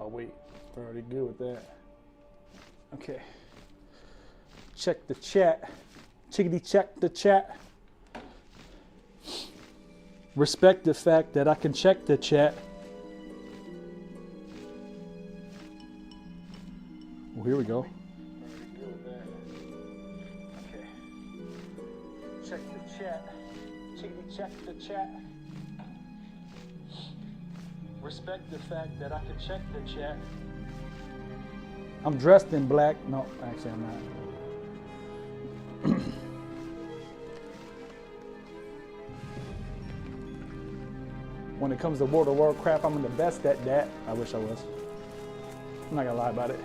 Oh wait, we're already good with that. Okay. Check the chat. Chickadee check the chat. Respect the fact that I can check the chat. Well, here we go. Okay. Check the chat. Chickadee check the chat. Respect the fact that I can check the chat. I'm dressed in black. No, actually I'm not. When it comes to World of Warcraft, I'm the best at that. I wish I was. I'm not gonna lie about it.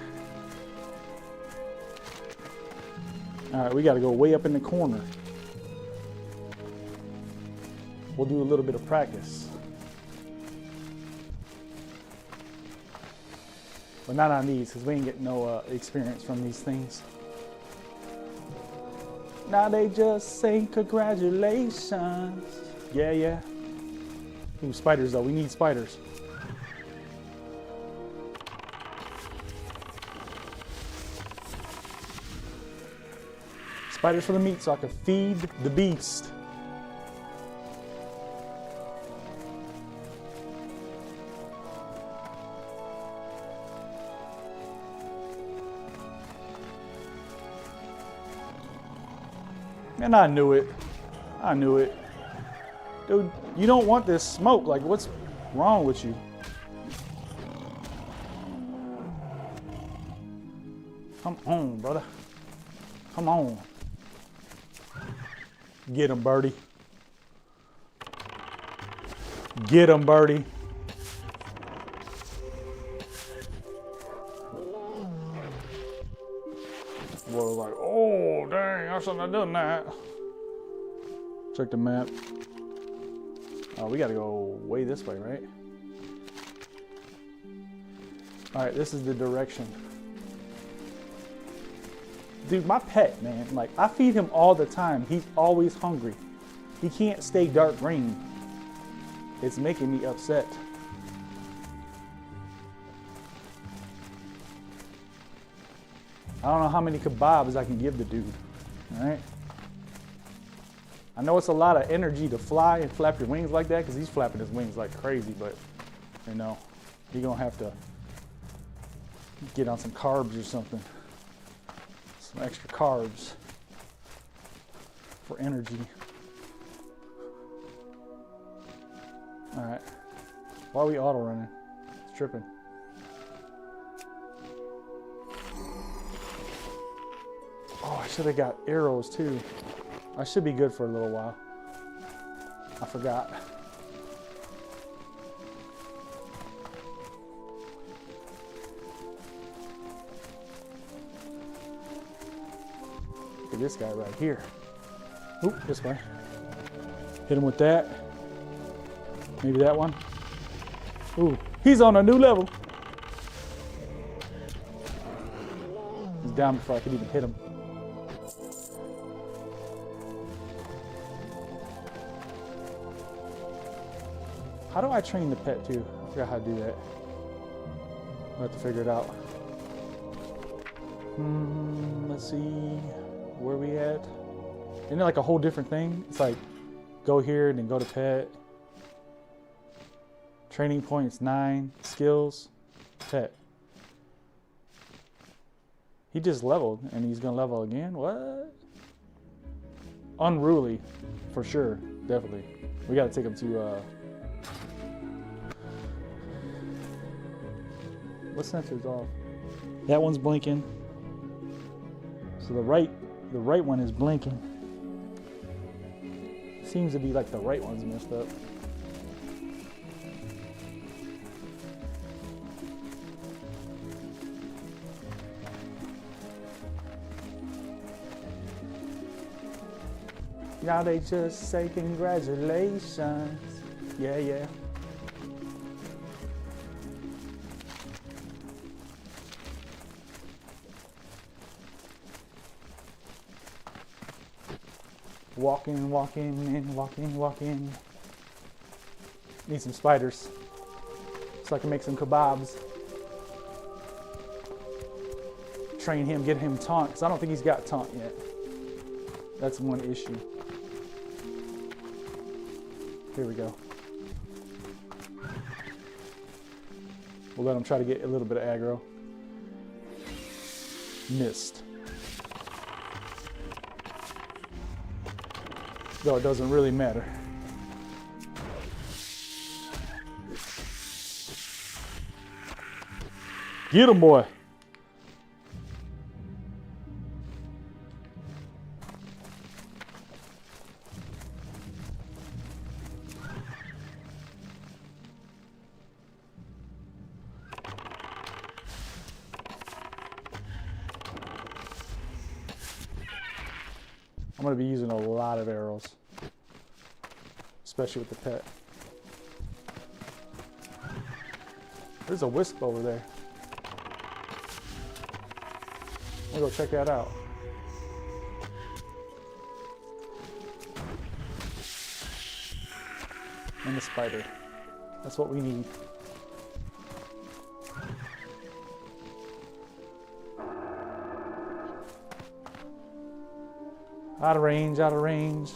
All right, we gotta go way up in the corner. We'll do a little bit of practice. But not on these, because we ain't getting no experience from these things. Now they just say congratulations. Yeah, yeah. Ooh, spiders though, we need spiders. Spiders for the meat so I can feed the beast. And I knew it. I knew it. Dude, you don't want this smoke. Like, what's wrong with you? Come on, brother. Come on. Get him, birdie. Get him, birdie. Boy was like, oh, dang, I shouldn't have done that. Check the map. Oh, we gotta go way this way, right? All right, this is the direction. Dude, my pet, man, like I feed him all the time. He's always hungry. He can't stay dark green. It's making me upset. I don't know how many kebabs I can give the dude, all right? I know it's a lot of energy to fly and flap your wings like that because he's flapping his wings like crazy, but you know, you're gonna have to get on some carbs or something. Some extra carbs for energy. All right, why are we auto running? It's tripping. Oh, I should have got arrows too. I should be good for a little while. I forgot. Look at this guy right here. Oop, this way. Hit him with that. Maybe that one. Ooh, he's on a new level. He's down before I could even hit him. How do I train the pet too? I forgot how to do that. I'll have to figure it out. Let's see, where we at? Isn't it like a whole different thing? It's like, go here and then go to pet. Training points 9, skills, pet. He just leveled and he's gonna level again? What? Unruly, for sure, definitely. We gotta take him to, what sensor's off? That one's blinking. So the right one is blinking. Seems to be like the right one's messed up. Now they just say congratulations. Yeah, yeah. Walking, walking. Need some spiders so I can make some kebabs. train him, get him taunt, because I don't think he's got taunt yet. That's one issue. Here we go. We'll let him try to get a little bit of aggro. Missed. Though it doesn't really matter. Get him, boy. I'm going to be using a lot of arrows, especially with the pet. There's a wisp over there. We'll go check that out. And the spider. That's what we need. Out of range, out of range.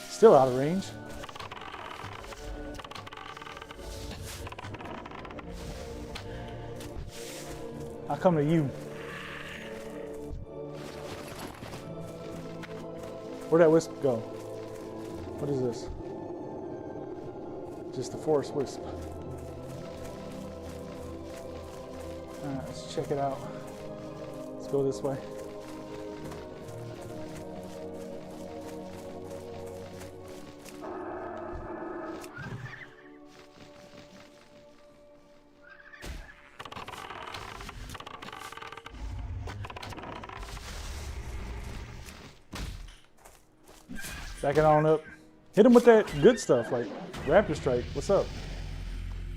Still out of range. I'll come to you. Where'd that wisp go? What is this? Just a forest wisp. Alright, let's check it out. Let's go this way. Back it on up. Hit him with that good stuff, like Raptor Strike. What's up?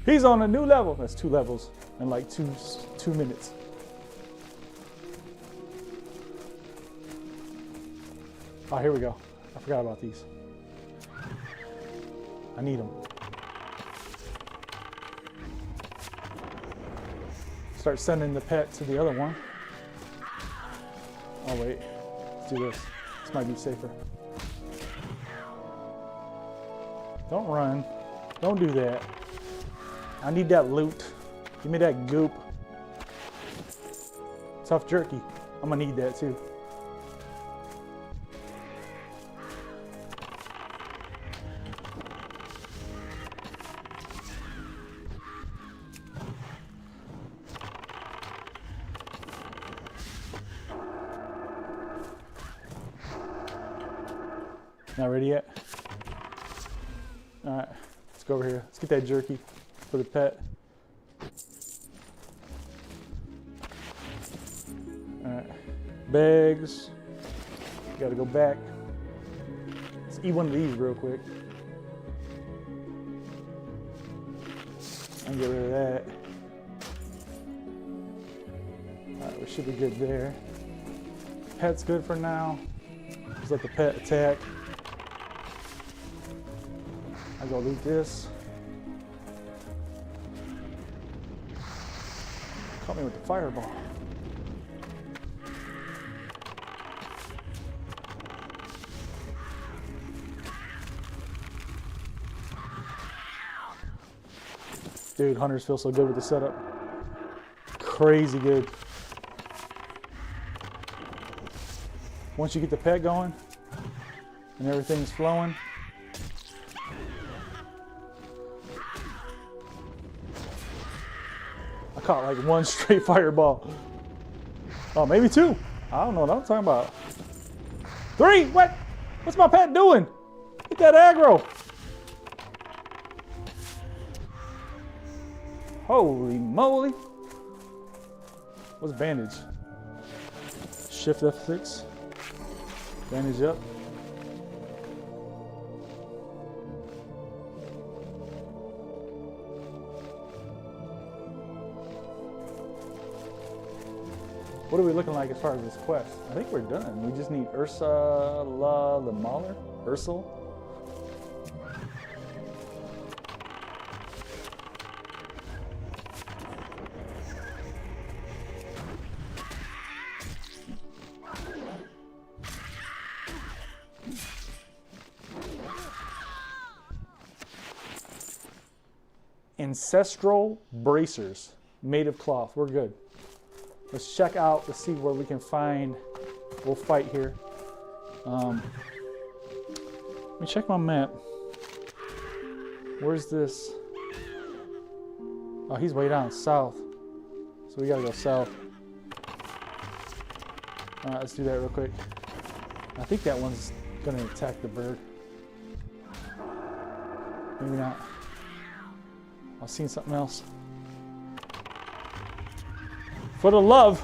He's on a new level. That's 2 levels in like two minutes. Oh, here we go. I forgot about these. I need them. Start sending the pet to the other one. Oh wait, let's do this. This might be safer. Don't run. Don't do that. I need that loot. Give me that goop. Tough jerky. I'm gonna need that too. Not ready yet? All right, let's go over here. Let's get that jerky for the pet. All right, bags. Gotta go back. Let's eat one of these real quick. And get rid of that. All right, we should be good there. Pet's good for now. Just let the pet attack. I go loot this. Caught me with the fireball. Dude, hunters feel so good with the setup. Crazy good. Once you get the pet going and everything's flowing, I caught like 1 straight fireball. Oh, maybe 2. I don't know what I'm talking about. 3, what? What's my pet doing? Get that aggro. Holy moly. What's bandage? Shift F6. Bandage up. What are we looking like as far as this quest? I think we're done. We just need Ursula the Mauler? Ursula? ancestral bracers made of cloth. We're good. Let's check out to see where we can find. We'll fight here. Let me check my map. Where's this? Oh, he's way down south. So we gotta go south. All right, let's do that real quick. I think that one's gonna attack the bird. Maybe not. I've seen something else. For the love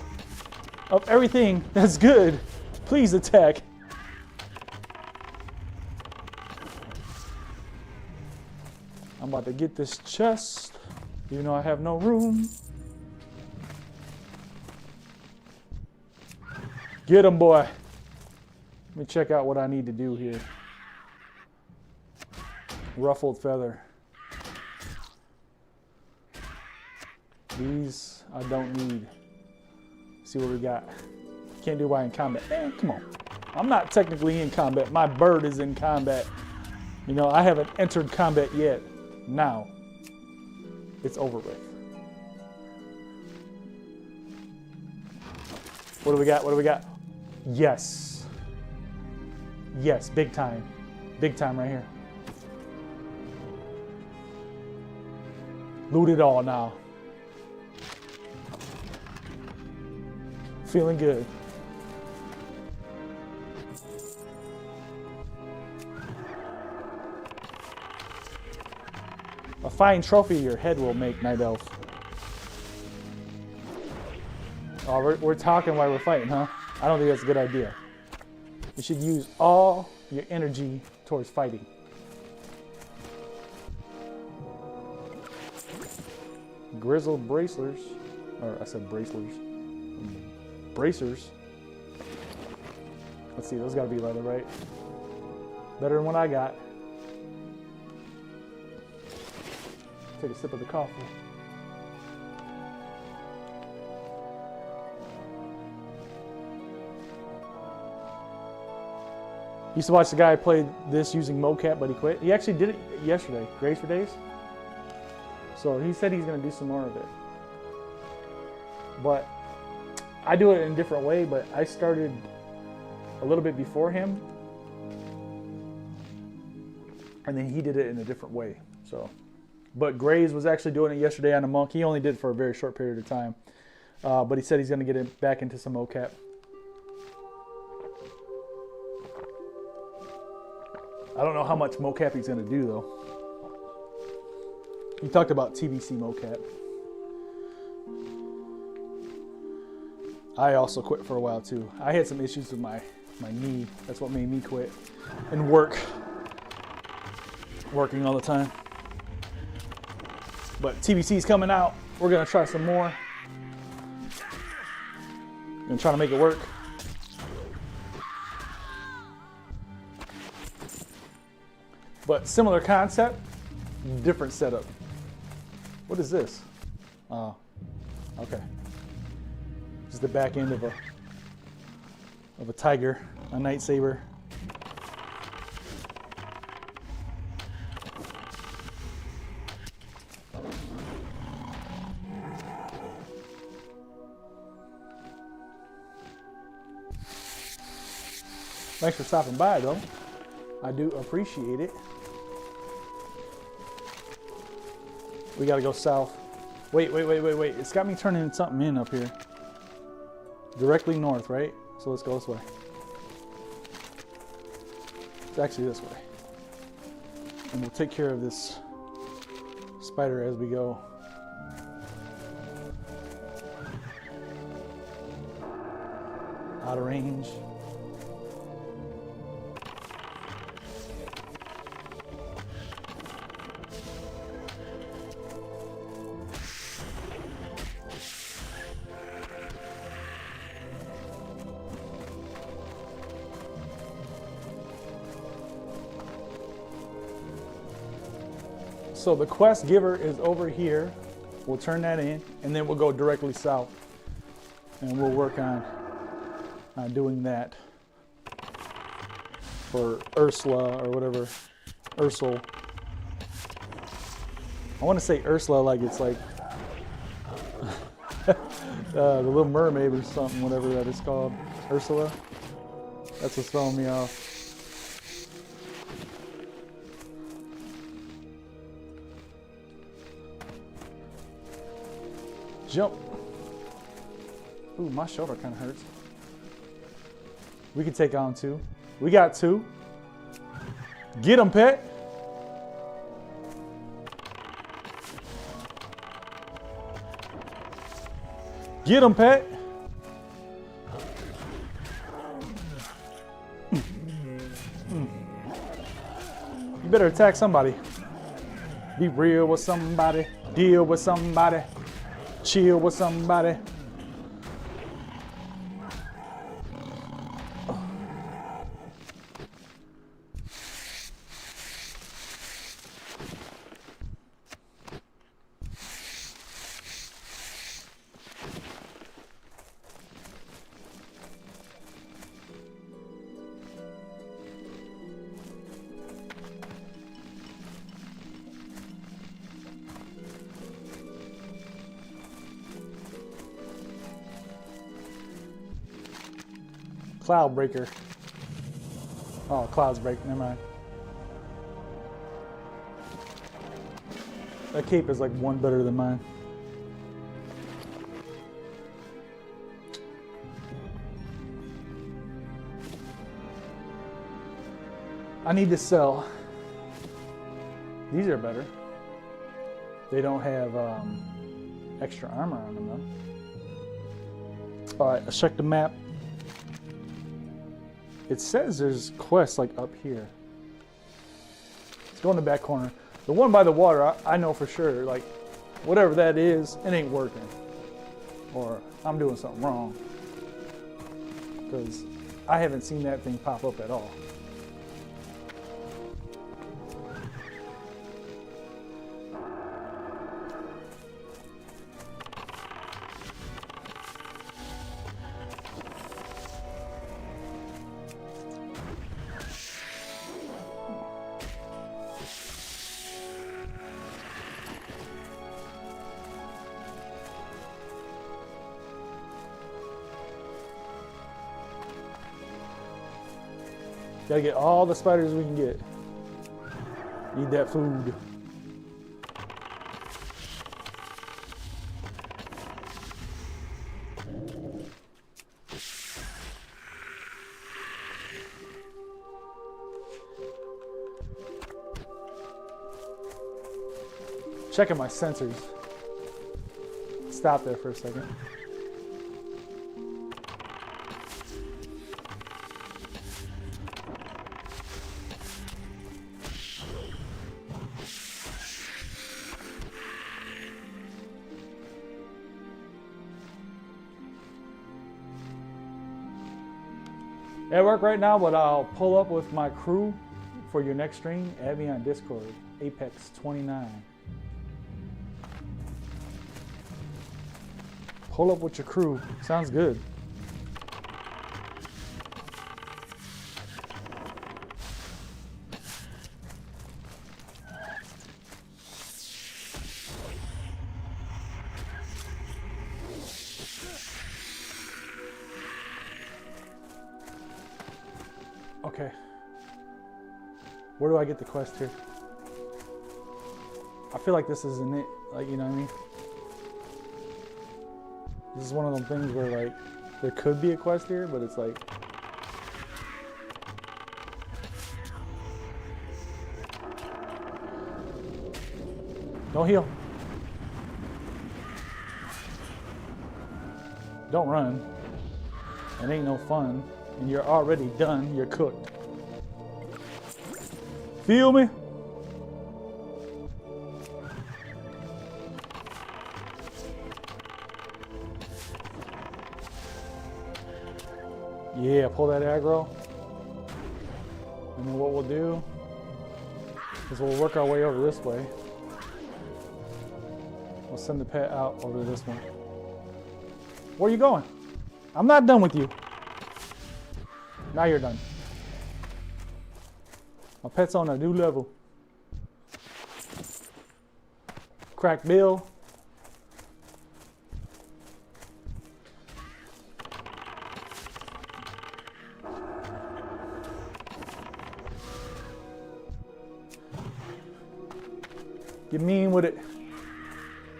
of everything that's good, please attack. I'm about to get this chest, even though I have no room. Get him, boy. Let me check out what I need to do here. Ruffled feather. These I don't need. See what we got. Can't do why in combat. Man, come on. I'm not technically in combat. My bird is in combat. You know, I haven't entered combat yet. Now, it's over with. What do we got? What do we got? Yes. Yes, big time. Big time right here. Loot it all now. Feeling good. A fine trophy your head will make, Night Elf. Oh, we're talking while we're fighting, huh? I don't think that's a good idea. You should use all your energy towards fighting. Grizzled bracelers, or I said bracelers. Bracers. Let's see, those gotta be leather, right? Better than what I got. Take a sip of the coffee. Used to watch the guy play this using mocap, but he quit. He actually did it yesterday, Grace for Days. So he said he's gonna do some more of it. But I do it in a different way, but I started a little bit before him. And then he did it in a different way, so. But Graves was actually doing it yesterday on a monk. He only did it for a very short period of time. But he said he's gonna get it back into some mocap. I don't know how much mocap he's gonna do though. He talked about TBC mocap. I also quit for a while too. I had some issues with my knee. That's what made me quit. And working all the time. But TBC's coming out. We're gonna try some more. Gonna try to make it work. But similar concept, different setup. What is this? Oh, okay. Just the back end of a tiger, a night saber. Thanks for stopping by though. I do appreciate it. We gotta go south. Wait. It's got me turning something in up here. Directly north, right? So let's go this way. It's actually this way. And we'll take care of this spider as we go. Out of range. So the quest giver is over here. We'll turn that in, and then we'll go directly south, and we'll work on doing that for Ursula or whatever, Ursel. I want to say Ursula like it's like the Little Mermaid or something, whatever that is called. Ursula. That's what's throwing me off. Jump. Ooh, my shoulder kind of hurts. We can take on 2. We got 2. Get him, pet. Get him, pet. You better attack somebody. Be real with somebody. Deal with somebody. Chill with somebody. Cloud breaker. Oh, clouds break. Never mind. That cape is like 1 better than mine. I need to sell. These are better. They don't have extra armor on them though. All right, let's check the map. It says there's quests like up here. Let's go in the back corner. The one by the water, I know for sure, like, whatever that is, it ain't working. Or I'm doing something wrong. Because I haven't seen that thing pop up at all. Gotta get all the spiders we can get. Need that food. Checking my sensors. Stop there for a second. At work right now, but I'll pull up with my crew for your next stream. Add me on Discord, Apex29. Pull up with your crew. Sounds good. Okay. Where do I get the quest here? I feel like this isn't it. Like, you know what I mean? This is one of them things where, like, there could be a quest here, but it's like... Don't heal. Don't run. It ain't no fun. And you're already done. You're cooked. Feel me? Yeah, pull that aggro. And then what we'll do is we'll work our way over this way. We'll send the pet out over this one. Where are you going? I'm not done with you. Now you're done. My pet's on a new level. Crack Bill. Get mean with it.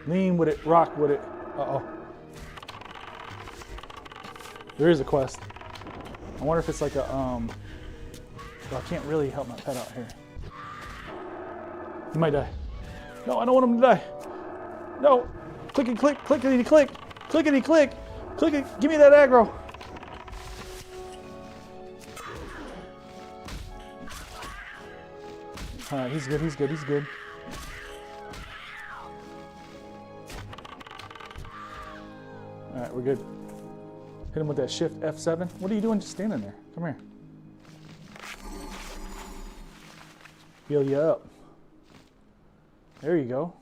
Lean with it. Rock with it. Uh-oh. There is a quest. I wonder if it's like a, well, I can't really help my pet out here. He might die. No, I don't want him to die. No. Clickety click, clickety click, clickety click, clickety. Give me that aggro. All right, he's good, he's good, he's good. All right, we're good. Hit him with that shift F7. What are you doing just standing there? Come here. Heal you up. There you go.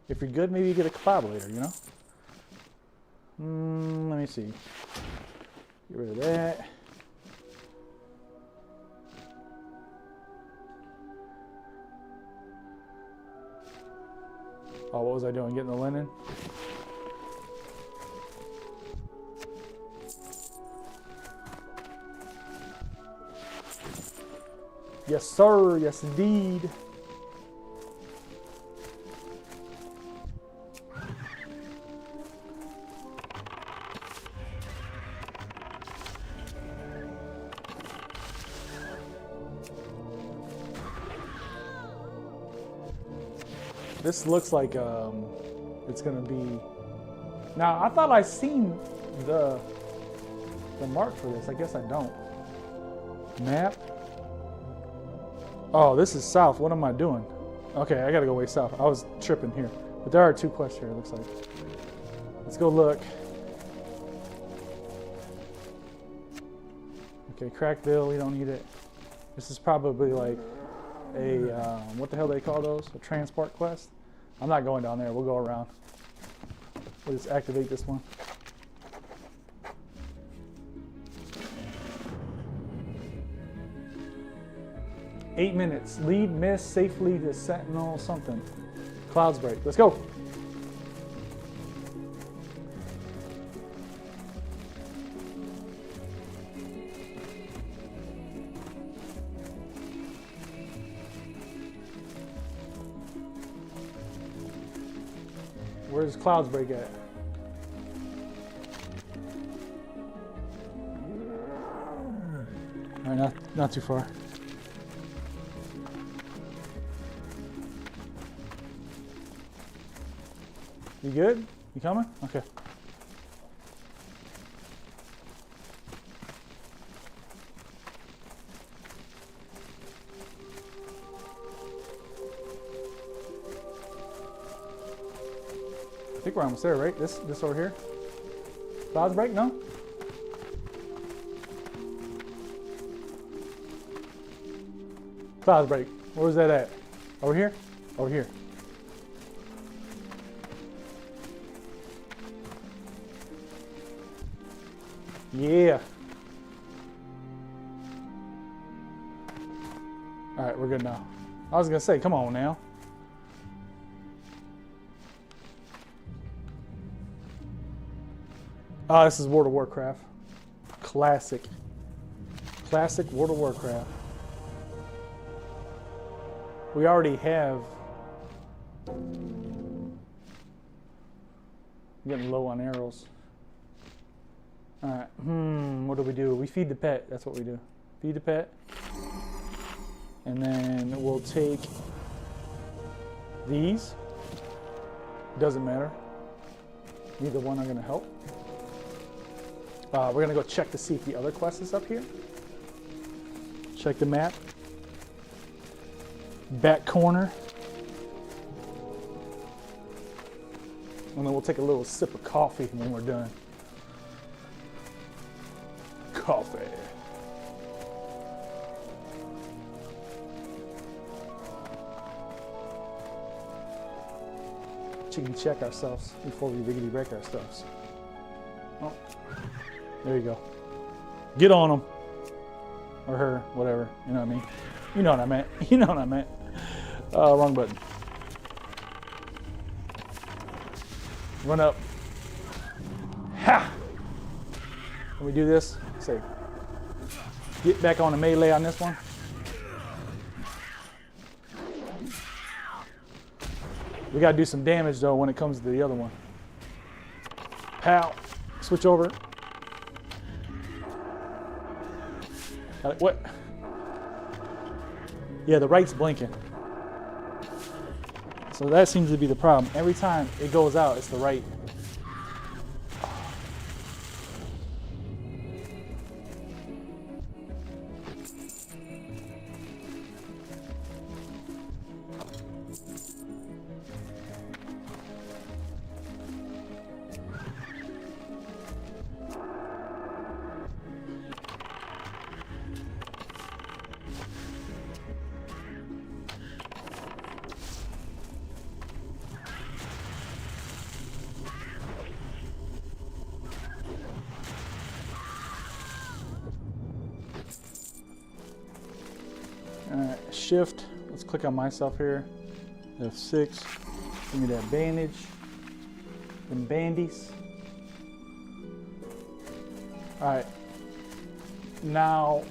If you're good, maybe you get a collaborator, you know? Let me see. Get rid of that. Oh, what was I doing? Getting the linen? Yes, sir. Yes, indeed. This looks like it's gonna be. Now I thought I seen the mark for this. I guess I don't. Map. Oh, this is south. What am I doing? Okay, I gotta go way south. I was tripping here. But there are 2 quests here, it looks like. Let's go look. Okay, Crackville, we don't need it. This is probably like a, what the hell do they call those? A transport quest? I'm not going down there, we'll go around. We'll just activate this one. Eight minutes. Lead mist safely to Sentinel something. Clouds break. Let's go. Where's Clouds break at? All right, not too far. You good? You coming? Okay. I think we're almost there, right? This over here. Clouds break? No? Clouds break. Where was that at? Over here? Over here. Yeah. All right, we're good now. I was gonna say, come on now. Oh, this is World of Warcraft. Classic. Classic World of Warcraft. We already have. I'm getting low on arrows. All right, what do? We feed the pet, that's what we do. Feed the pet. And then we'll take these. Doesn't matter. Neither one are gonna help. We're gonna go check to see if the other quest is up here. Check the map. Back corner. And then we'll take a little sip of coffee when we're done. Coffee. Chicken check ourselves before we riggedy wreck ourselves. Oh, there you go. Get on them. Or her, whatever. You know what I mean? You know what I meant. You know what I meant. Wrong button. Run up. Ha! Can we do this? Say, get back on the melee on this one. We gotta do some damage though when it comes to the other one. Pow! Switch over. What? Yeah, the right's blinking. So that seems to be the problem. Every time it goes out, it's the right. Alright, shift. Let's click on myself here. F6. Give me that bandage. Them bandies. Alright. Now,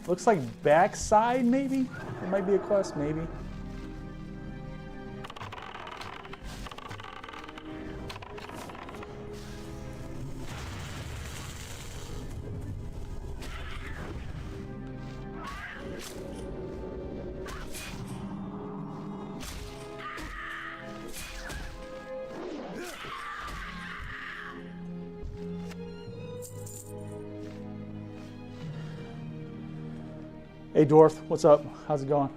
looks like backside maybe? It might be a quest, maybe. Hey Dwarf, what's up? How's it going?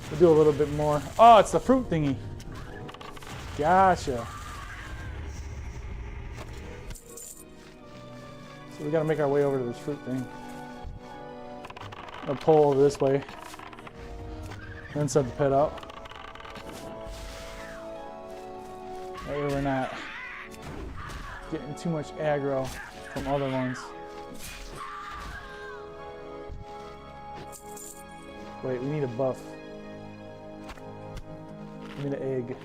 We'll do a little bit more. Oh, it's the fruit thingy. Gotcha. So we gotta make our way over to this fruit thing. I'll pull over this way. Then set the pet out. That way we're not getting too much aggro from other ones. Wait, we need a buff. We need an egg.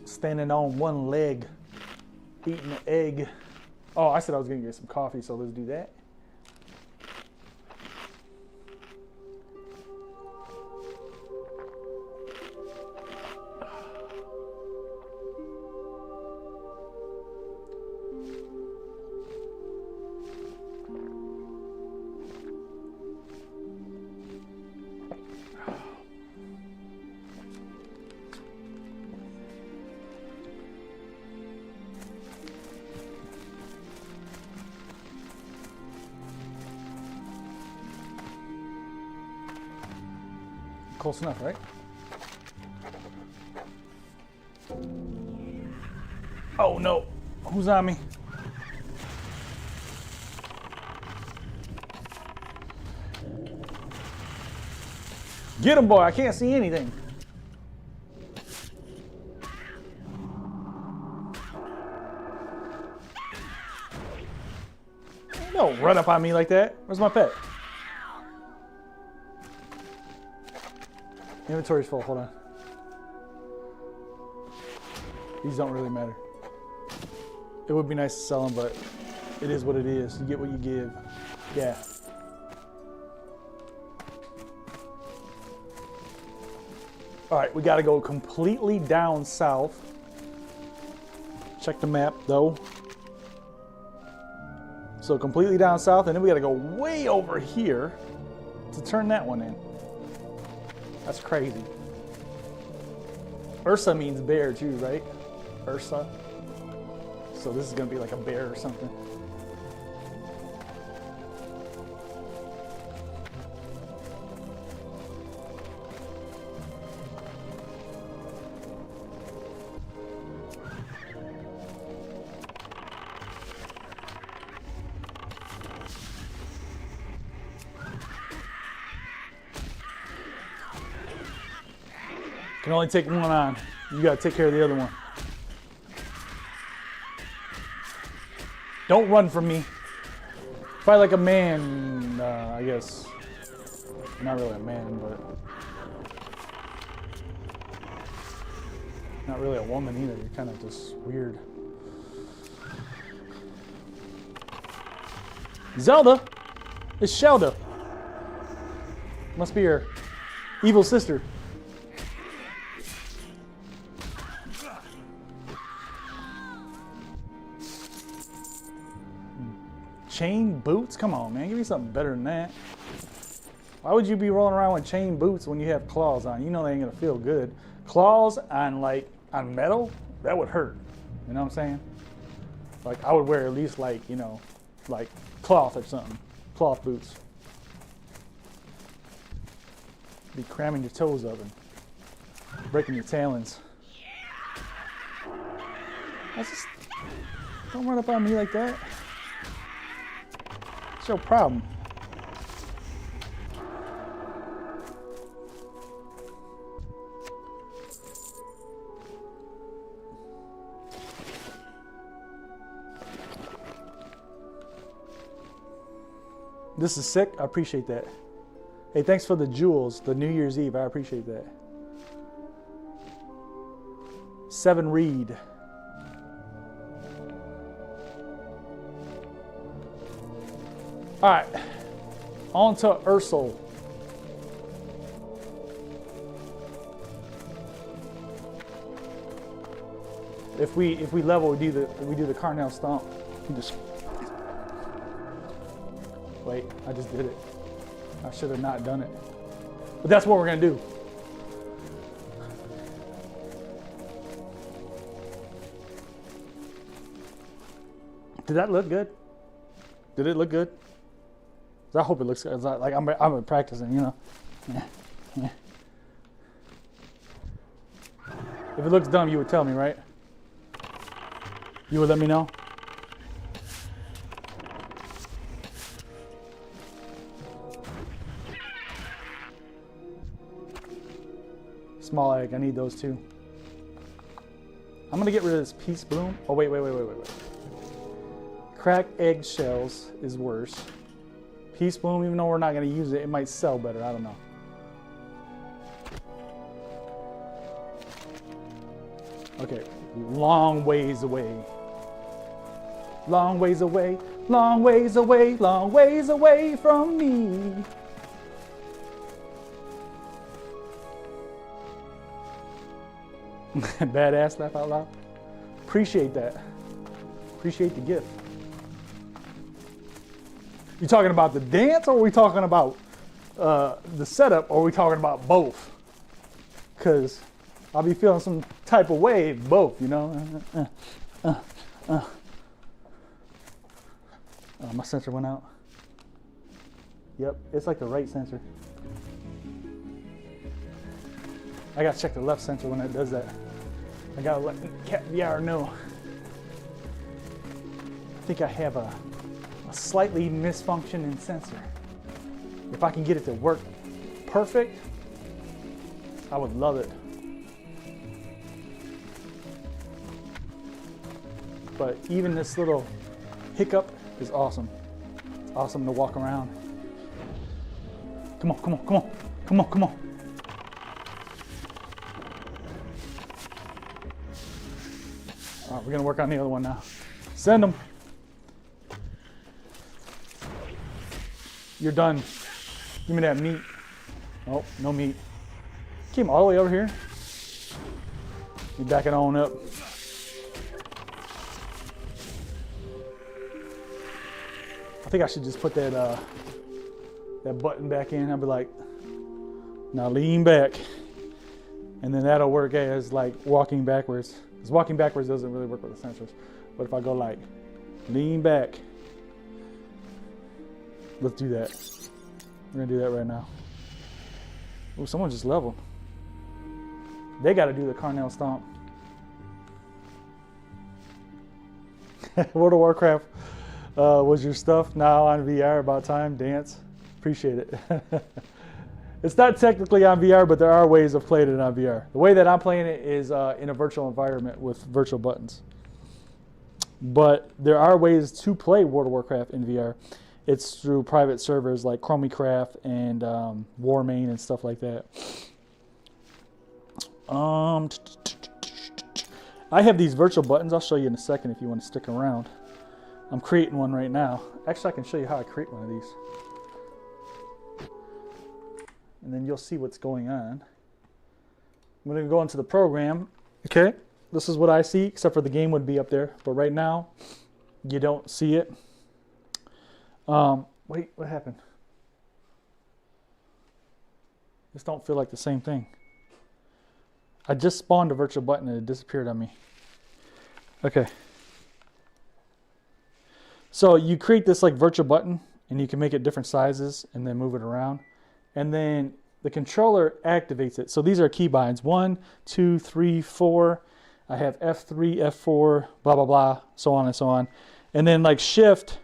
Standing on one leg, eating an egg. Oh, I said I was gonna get some coffee, so let's do that. Close enough, right? Oh no, who's on me? Get him, boy, I can't see anything. Don't run up on me like that. Where's my pet? Inventory's full, hold on. These don't really matter. It would be nice to sell them, but it is what it is. You get what you give. Yeah. All right, we gotta go completely down south. Check the map though. So completely down south, and then we gotta go way over here to turn that one in. That's crazy. Ursa means bear too, right? Ursa. So this is gonna be like a bear or something. Can only take one on. You gotta take care of the other one. Don't run from me. Fight like a man, I guess. Not really a man, but not really a woman either. You're kind of just weird. Zelda? It's Shelda. Must be her evil sister. Chain boots? Come on, man. Give me something better than that. Why would you be rolling around with chain boots when you have claws on? You know they ain't gonna feel good. Claws on on metal? That would hurt. You know what I'm saying? Like I would wear at least like cloth or something. Cloth boots. Be cramming your toes up and breaking your talons. Don't run up on me like that. What's your problem? This is sick. I appreciate that. Hey, thanks for the jewels, the New Year's Eve. I appreciate that. 7 Reed. All right, on to Ursel. If we level, we do the Carnell stomp. Wait, I just did it. I should have not done it. But that's what we're gonna do. Did that look good? Did it look good? I hope it looks good. Like I'm practicing, you know. Yeah. If it looks dumb, you would tell me, right? You would let me know. Small egg, I need those too. I'm gonna get rid of this peace bloom. Oh wait. Cracked egg shells is worse. Peace bloom, even though we're not gonna use it, it might sell better, I don't know. Okay, long ways away. Long ways away, long ways away, long ways away from me. Badass, laugh out loud. Appreciate that. Appreciate the gift. You talking about the dance, or are we talking about the setup, or are we talking about both? Because I'll be feeling some type of way both, you know. Oh, my sensor went out. Yep, it's like the right sensor. I gotta check the left sensor when it does that. I gotta let Cat VR know. I think I have a slightly misfunctioning sensor. If I can get it to work perfect, I would love it. But even this little hiccup is awesome. It's awesome to walk around. Come on, come on, come on, come on, come on. All right, we're gonna work on the other one now. Send them. You're done. Give me that meat. Oh, no meat. Came all the way over here. You back it on up. I think I should just put that that button back in. I'll be like, now lean back. And then that'll work as like walking backwards. Because walking backwards doesn't really work with the sensors. But if I go like, lean back. Let's do that. We're gonna do that right now. Oh, someone just leveled. They gotta do the Carnell stomp. World of Warcraft was your stuff now on VR, about time, dance. Appreciate it. It's not technically on VR, but there are ways of playing it on VR. The way that I'm playing it is in a virtual environment with virtual buttons. But there are ways to play World of Warcraft in VR. It's through private servers like Chromicraft and Warmain and stuff like that. I have these virtual buttons. I'll show you in a second if you want to stick around. I'm creating one right now. Actually, I can show you how I create one of these. And then you'll see what's going on. I'm going to go into the program. Okay, this is what I see, except for the game would be up there. But right now, you don't see it. Wait, what happened? This don't feel like the same thing. I just spawned a virtual button and it disappeared on me. Okay. So you create this like virtual button and you can make it different sizes and then move it around. And then the controller activates it. So these are keybinds. 1, 2, 3, 4. I have F3, F4, blah, blah, blah, so on and so on. And then like shift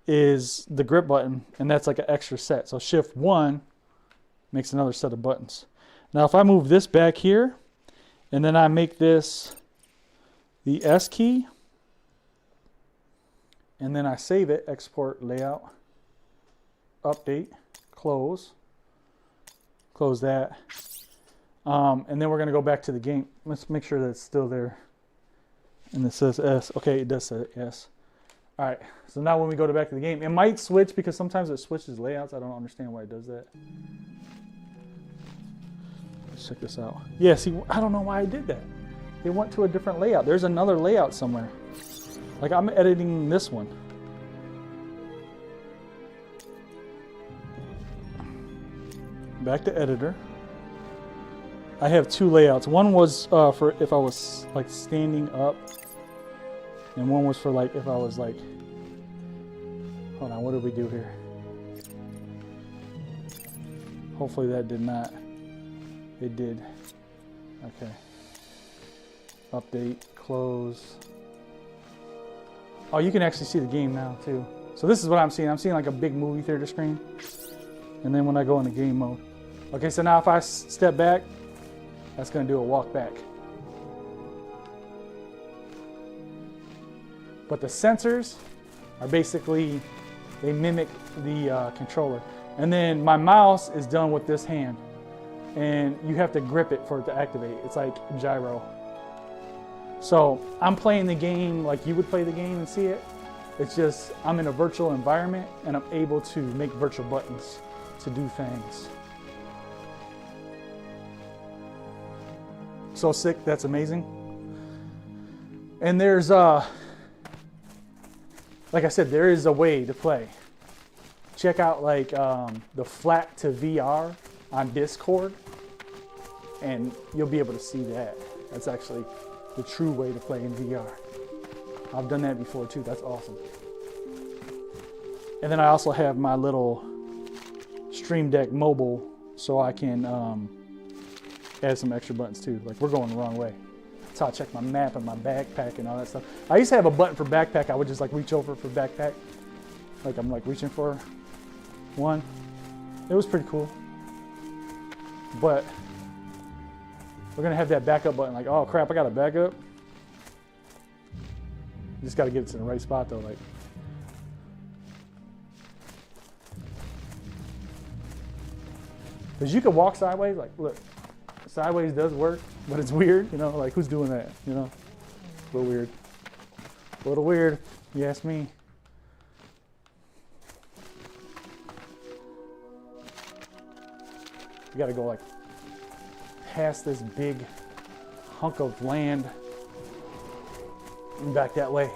is the grip button, and that's like an extra set. So shift 1 makes another set of buttons. Now if I move this back here, and then I make this the S key, and then I save it, export layout, update, close that. And then we're gonna go back to the game. Let's make sure that it's still there. And it says S. Okay, it does say S. All right, so now when we go back to the game, it might switch because sometimes it switches layouts. I don't understand why it does that. Let's check this out. Yeah, see, I don't know why I did that. It went to a different layout. There's another layout somewhere. Like I'm editing this one. Back to editor. I have 2 layouts. One was for if I was like standing up, and one was for like if I was like, hold on, what did we do here? Hopefully that did not. It did. Okay. Update, close. Oh, you can actually see the game now too. So this is what I'm seeing. I'm seeing like a big movie theater screen. And then when I go into game mode. Okay, so now if I step back, that's going to do a walk back. But the sensors are basically, they mimic the controller. And then my mouse is done with this hand. And you have to grip it for it to activate. It's like gyro. So I'm playing the game like you would play the game and see it. It's just I'm in a virtual environment and I'm able to make virtual buttons to do things. So sick, that's amazing. And there's like I said, there is a way to play. Check out like the Flat to VR on Discord and you'll be able to see that. That's actually the true way to play in VR. I've done that before too, that's awesome. And then I also have my little Stream Deck mobile so I can add some extra buttons too. Like we're going the wrong way. That's how I check my map and my backpack and all that stuff. I used to have a button for backpack. I would just like reach over for backpack. Like I'm like reaching for one. It was pretty cool. But we're gonna have that backup button. Like, oh crap, I got a backup. You just gotta get it to the right spot though. Like, because you can walk sideways. Like, look, sideways does work, but it's weird. You know, like who's doing that? You know, a little weird. A little weird. You ask me. You gotta go like past this big hunk of land and back that way.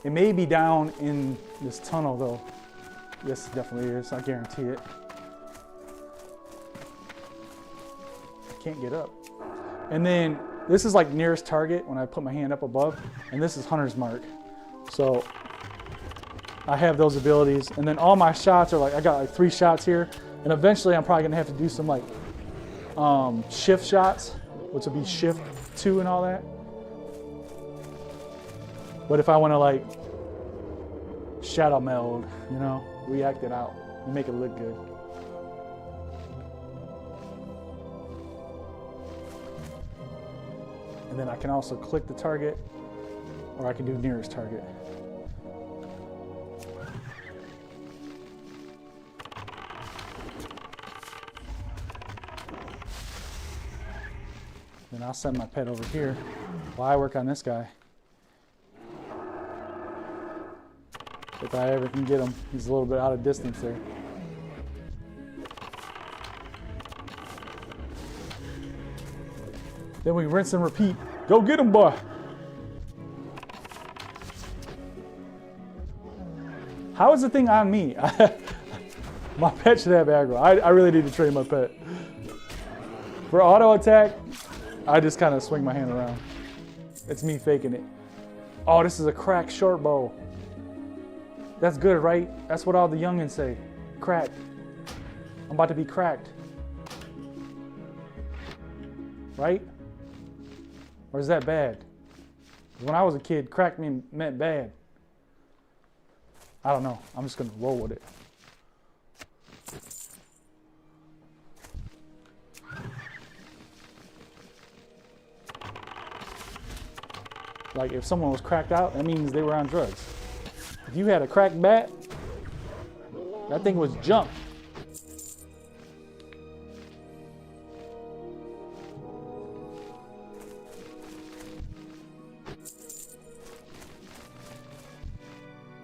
It may be down in this tunnel though. Yes, it definitely is. I guarantee it. I can't get up. And then this is like nearest target when I put my hand up above, and this is hunter's mark. So I have those abilities, and then all my shots are like, I got like 3 shots here, and eventually I'm probably gonna have to do some like shift shots, which will be shift 2 and all that. But if I want to like shadow meld, you know, react it out and make it look good. And then I can also click the target Or I can do nearest target. Then I'll send my pet over here while I work on this guy. If I ever can get him. He's a little bit out of distance there. Then we rinse and repeat. Go get him, boy. How is the thing on me? My pet should have aggro. I really need to train my pet. For auto attack, I just kind of swing my hand around. It's me faking it. Oh, this is a cracked short bow. That's good, right? That's what all the youngins say. Cracked. I'm about to be cracked. Right? Or is that bad? When I was a kid, cracked meant bad. I don't know. I'm just going to roll with it. Like if someone was cracked out, that means they were on drugs. If you had a cracked bat, that thing was junk.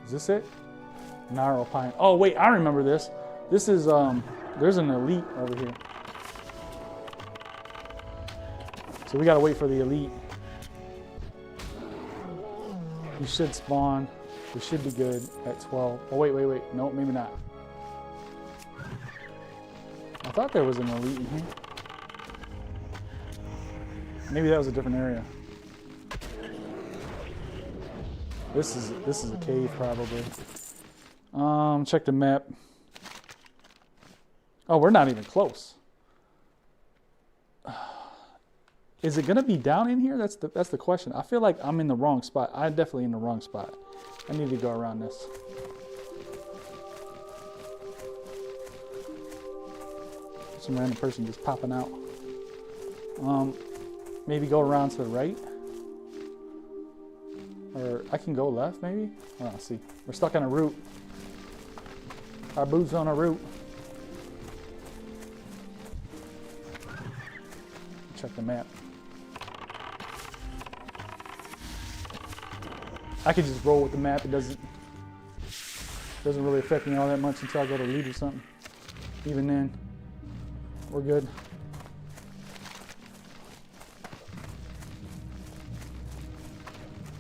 Is this it? Gnarl pine. Oh wait, I remember this. This is there's an elite over here. So we gotta wait for the elite. We should spawn. We should be good at 12. Oh wait. No, maybe not. I thought there was an elite in here. Maybe that was a different area. This is a cave probably. Check the map. Oh, we're not even close. Is it gonna be down in here? That's the question. I feel like I'm in the wrong spot. I'm definitely in the wrong spot. I need to go around this. Some random person just popping out. Maybe go around to the right. Or I can go left, maybe? Oh, let's see. We're stuck on a route. Our boots on a route. Check the map. I could just roll with the map. It doesn't really affect me all that much until I go to lead or something. Even then, we're good.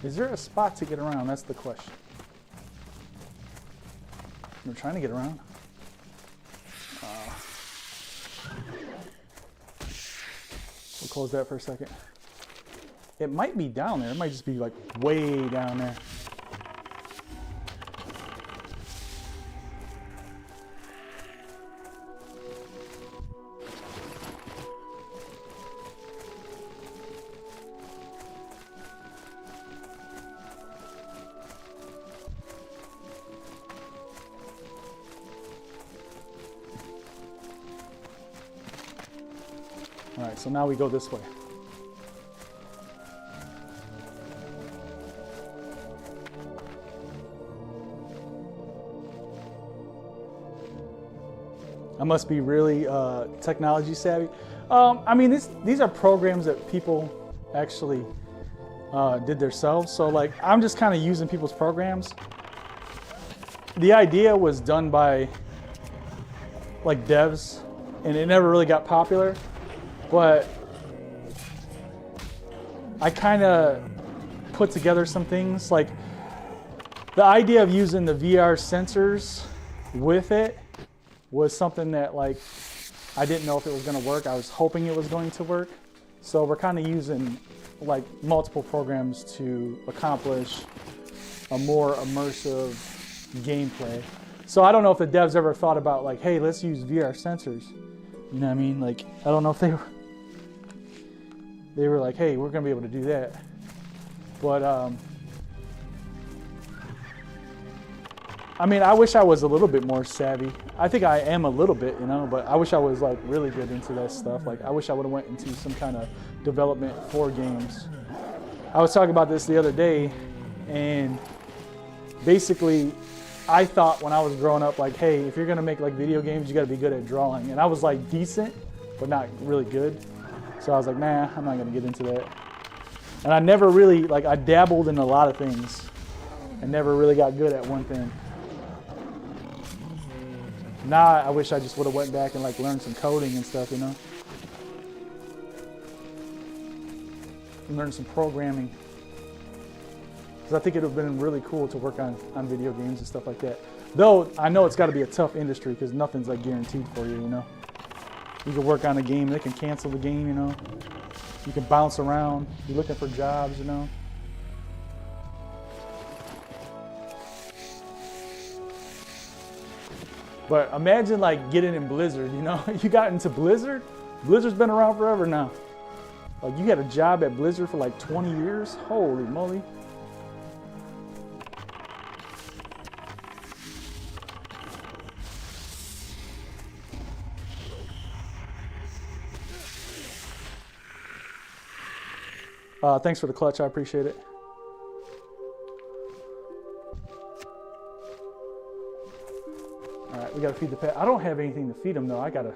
Is there a spot to get around? That's the question. We're trying to get around. We'll close that for a second. It might be down there. It might just be like way down there. All right, so now we go this way. I must be really technology savvy. I mean, these are programs that people actually did themselves. So like, I'm just kind of using people's programs. The idea was done by like devs, and it never really got popular. But I kind of put together some things. Like the idea of using the VR sensors with it was something that like I didn't know if it was going to work. I was hoping it was going to work. So we're kind of using like multiple programs to accomplish a more immersive gameplay. So I don't know if the devs ever thought about like, hey, let's use VR sensors. You know what I mean? Like, I don't know if they were like, hey, we're going to be able to do that. But I mean, I wish I was a little bit more savvy. I think I am a little bit, you know, but I wish I was like really good into that stuff. Like, I wish I would have went into some kind of development for games. I was talking about this the other day. And basically, I thought when I was growing up, like, hey, if you're gonna make like video games, you gotta be good at drawing. And I was like decent, but not really good. So I was like, nah, I'm not gonna get into that. And I never really, like, I dabbled in a lot of things and never really got good at one thing. Now I wish I just would have went back and like learned some coding and stuff, you know? And learned some programming. Because I think it would have been really cool to work on video games and stuff like that. Though I know it's got to be a tough industry because nothing's like guaranteed for you, you know? You can work on a game, they can cancel the game, you know? You can bounce around, you're looking for jobs, you know? But imagine like getting in Blizzard, you know? You got into Blizzard? Blizzard's been around forever now. Like you had a job at Blizzard for like 20 years? Holy moly. Thanks for the clutch, I appreciate it. All right, we gotta feed the pet. I don't have anything to feed him though, I gotta.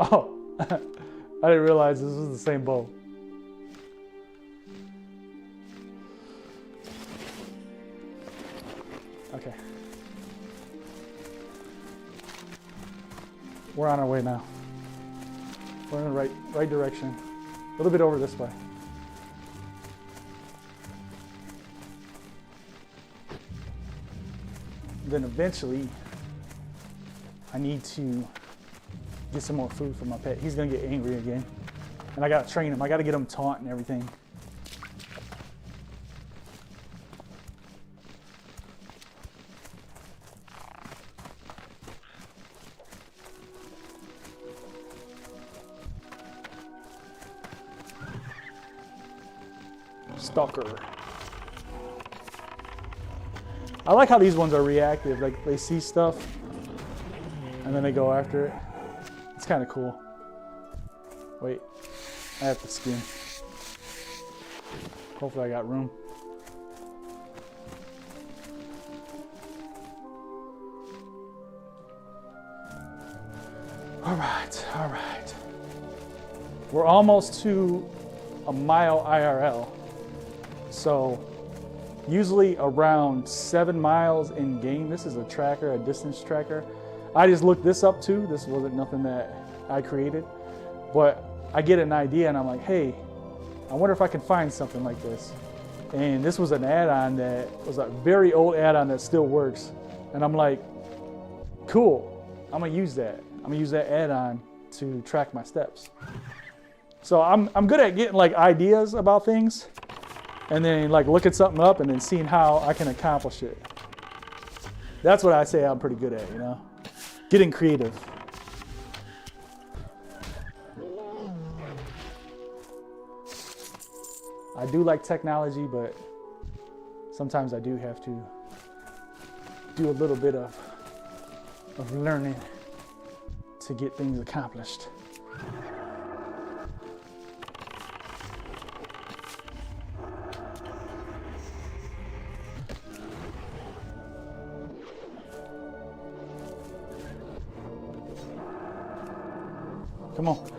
Oh, I didn't realize this was the same bowl. Okay. We're on our way now. We're in the right direction. A little bit over this way. Then eventually, I need to get some more food for my pet. He's gonna get angry again. And I gotta train him. I gotta get him taught and everything. Stalker. I like how these ones are reactive. Like they see stuff and then they go after it. It's kind of cool. Wait, I have to skin. Hopefully I got room. All right. We're almost to a mile IRL. So usually around 7 miles in game. This is a tracker, a distance tracker. I just looked this up too. This wasn't nothing that I created, but I get an idea and I'm like, hey, I wonder if I can find something like this. And this was an add-on that was a very old add-on that still works. And I'm like, cool, I'm gonna use that. I'm gonna use that add-on to track my steps. So I'm good at getting like ideas about things and then like looking something up and then seeing how I can accomplish it. That's what I say I'm pretty good at, you know? Getting creative. I do like technology, but sometimes I do have to do a little bit of learning to get things accomplished. Come on.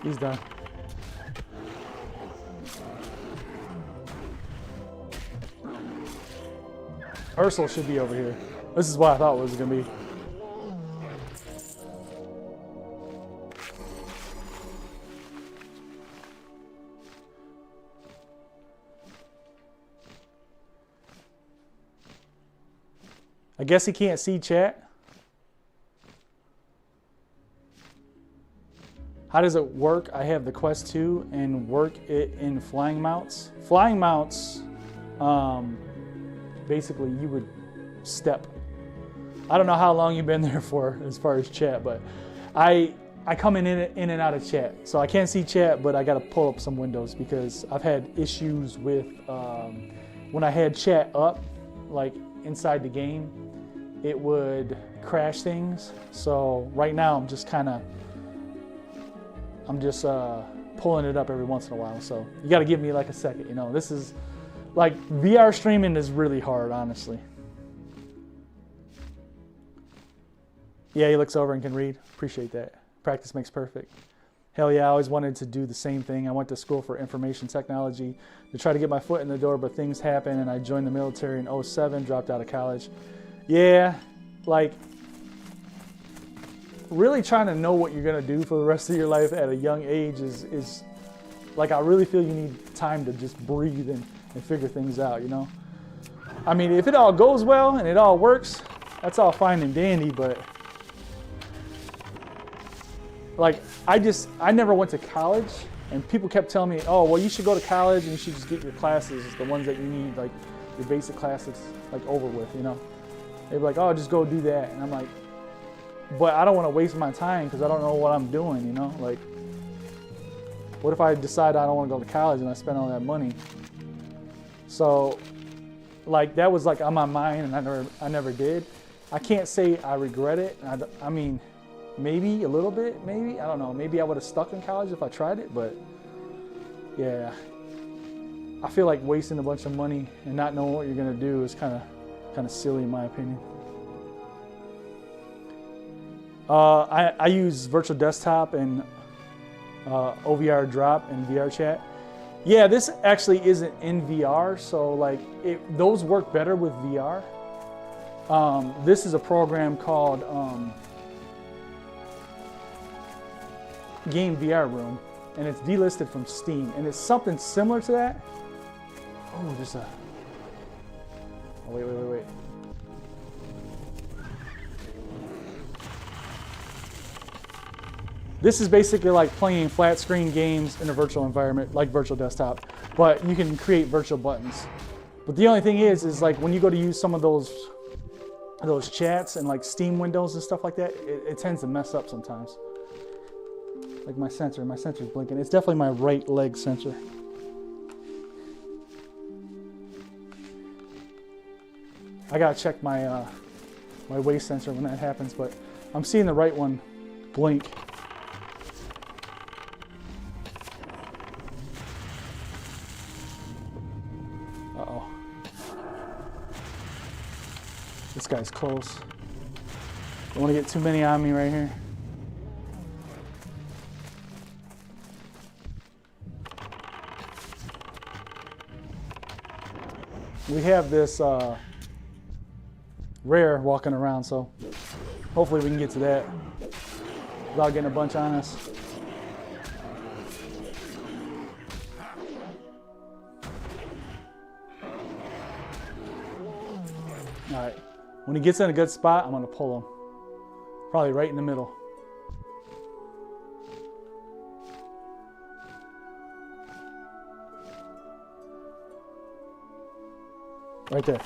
He's done. Ursula should be over here. This is what I thought it was going to be. I guess he can't see chat. How does it work? I have the Quest 2 and work it in flying mounts. Flying mounts, basically you would step. I don't know how long you've been there for as far as chat, but I come in and out of chat. So I can't see chat, but I got to pull up some windows because I've had issues with when I had chat up, like inside the game, it would crash things. So right now I'm just pulling it up every once in a while. So you got to give me like a second, you know. This is like VR streaming is really hard, honestly. Yeah, he looks over and can read. Appreciate that. Practice makes perfect. Hell yeah, I always wanted to do the same thing. I went to school for information technology to try to get my foot in the door, but things happened and I joined the military in 07, dropped out of college. Yeah, like really trying to know what you're gonna do for the rest of your life at a young age is like, I really feel you need time to just breathe and figure things out, you know? I mean, if it all goes well and it all works, that's all fine and dandy, but like, I never went to college, and people kept telling me, oh, well, you should go to college and you should just get your classes, the ones that you need, like your basic classes, like over with, you know? They'd be like, oh, just go do that. And I'm like, but I don't want to waste my time because I don't know what I'm doing, you know? Like, what if I decide I don't want to go to college and I spend all that money? So, like, that was like on my mind, and I never did. I can't say I regret it. I mean, maybe a little bit, maybe, I don't know. Maybe I would have stuck in college if I tried it, but yeah. I feel like wasting a bunch of money and not knowing what you're gonna do is kind of silly in my opinion. I use virtual desktop and OVR drop and VR chat. Yeah, this actually isn't in VR, so like those work better with VR. This is a program called Game VR Room, and it's delisted from Steam, and it's something similar to that. Oh, there's a. Oh, wait. This is basically like playing flat screen games in a virtual environment, like virtual desktop, but you can create virtual buttons. But the only thing is like when you go to use some of those chats and like Steam windows and stuff like that, it tends to mess up sometimes. Like my sensor's blinking. It's definitely my right leg sensor. I gotta check my my waist sensor when that happens, but I'm seeing the right one blink. Uh-oh. This guy's close. Don't want to get too many on me right here. We have this rare walking around, so hopefully we can get to that without getting a bunch on us. All right, when he gets in a good spot, I'm gonna pull him. Probably right in the middle. Right there.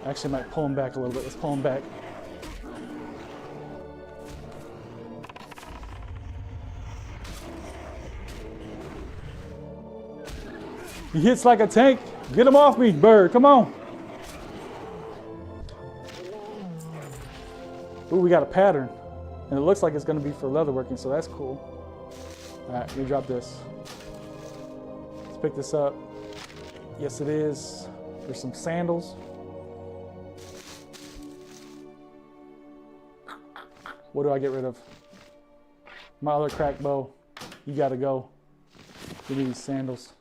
Actually, I might pull him back a little bit. Let's pull him back. He hits like a tank. Get him off me, bird. Come on. Ooh, we got a pattern. And it looks like it's going to be for leatherworking, so that's cool. All right, let me drop this. Let's pick this up. Yes, it is. There's some sandals. What do I get rid of? My other crack bow. You got to go. Give me these sandals.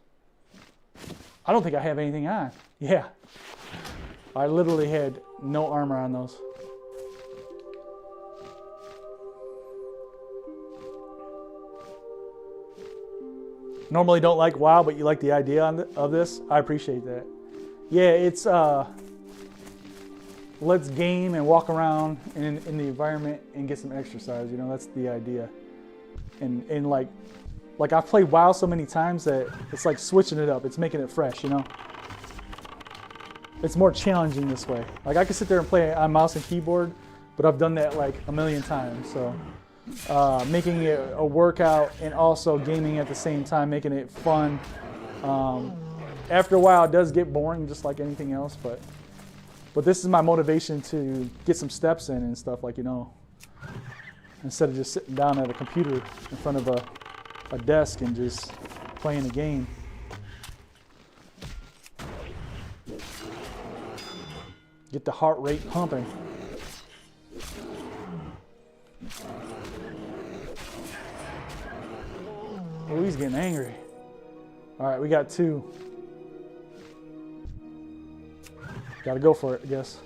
I don't think I have anything on. Yeah. I literally had no armor on those. Normally don't like WoW, but you like the idea of this. I appreciate that. Yeah, it's let's game and walk around in the environment and get some exercise. You know, that's the idea. And like I've played WoW so many times that it's like switching it up. It's making it fresh, you know. It's more challenging this way. Like I can sit there and play on mouse and keyboard, but I've done that like a million times. So making it a workout and also gaming at the same time, making it fun After a while, it does get boring, just like anything else. But this is my motivation to get some steps in and stuff, like, you know, instead of just sitting down at a computer in front of a desk and just playing a game. Get the heart rate pumping. Oh, he's getting angry. All right, we got 2. Gotta go for it, I guess.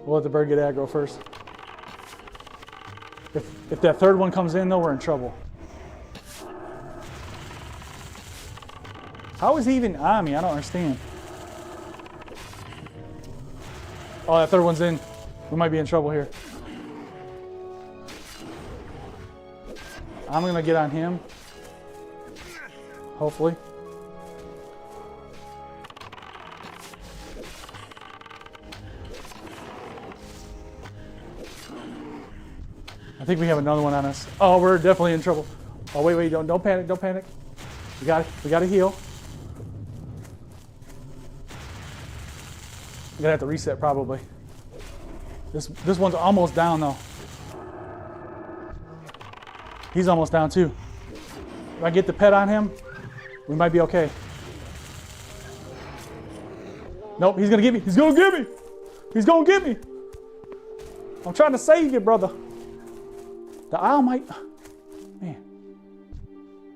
We'll let the bird get aggro first. If that third one comes in, though, we're in trouble. How is he even on me? I don't understand. Oh, that third one's in. We might be in trouble here. I'm gonna get on him. Hopefully. I think we have another one on us. Oh, we're definitely in trouble. Oh, wait, don't panic, don't panic. We gotta heal. I'm gonna have to reset probably. This one's almost down though. He's almost down too. If I get the pet on him, we might be okay. Nope, he's gonna get me. He's gonna get me. He's gonna get me. I'm trying to save you, brother. The owl might, man.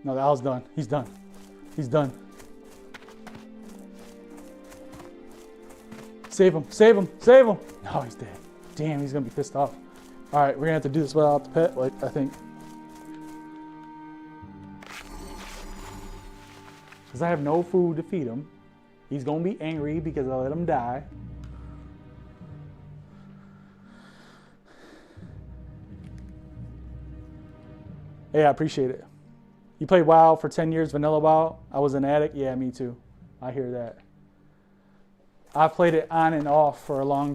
No, the owl's done. He's done. He's done. Save him, save him, save him. No, he's dead. Damn, he's gonna be pissed off. All right, we're gonna have to do this without the pet, like, I think. Because I have no food to feed him. He's gonna be angry because I let him die. Hey, I appreciate it. You played WoW for 10 years, vanilla WoW? I was an addict? Yeah, me too. I hear that. I've played it on and off for a long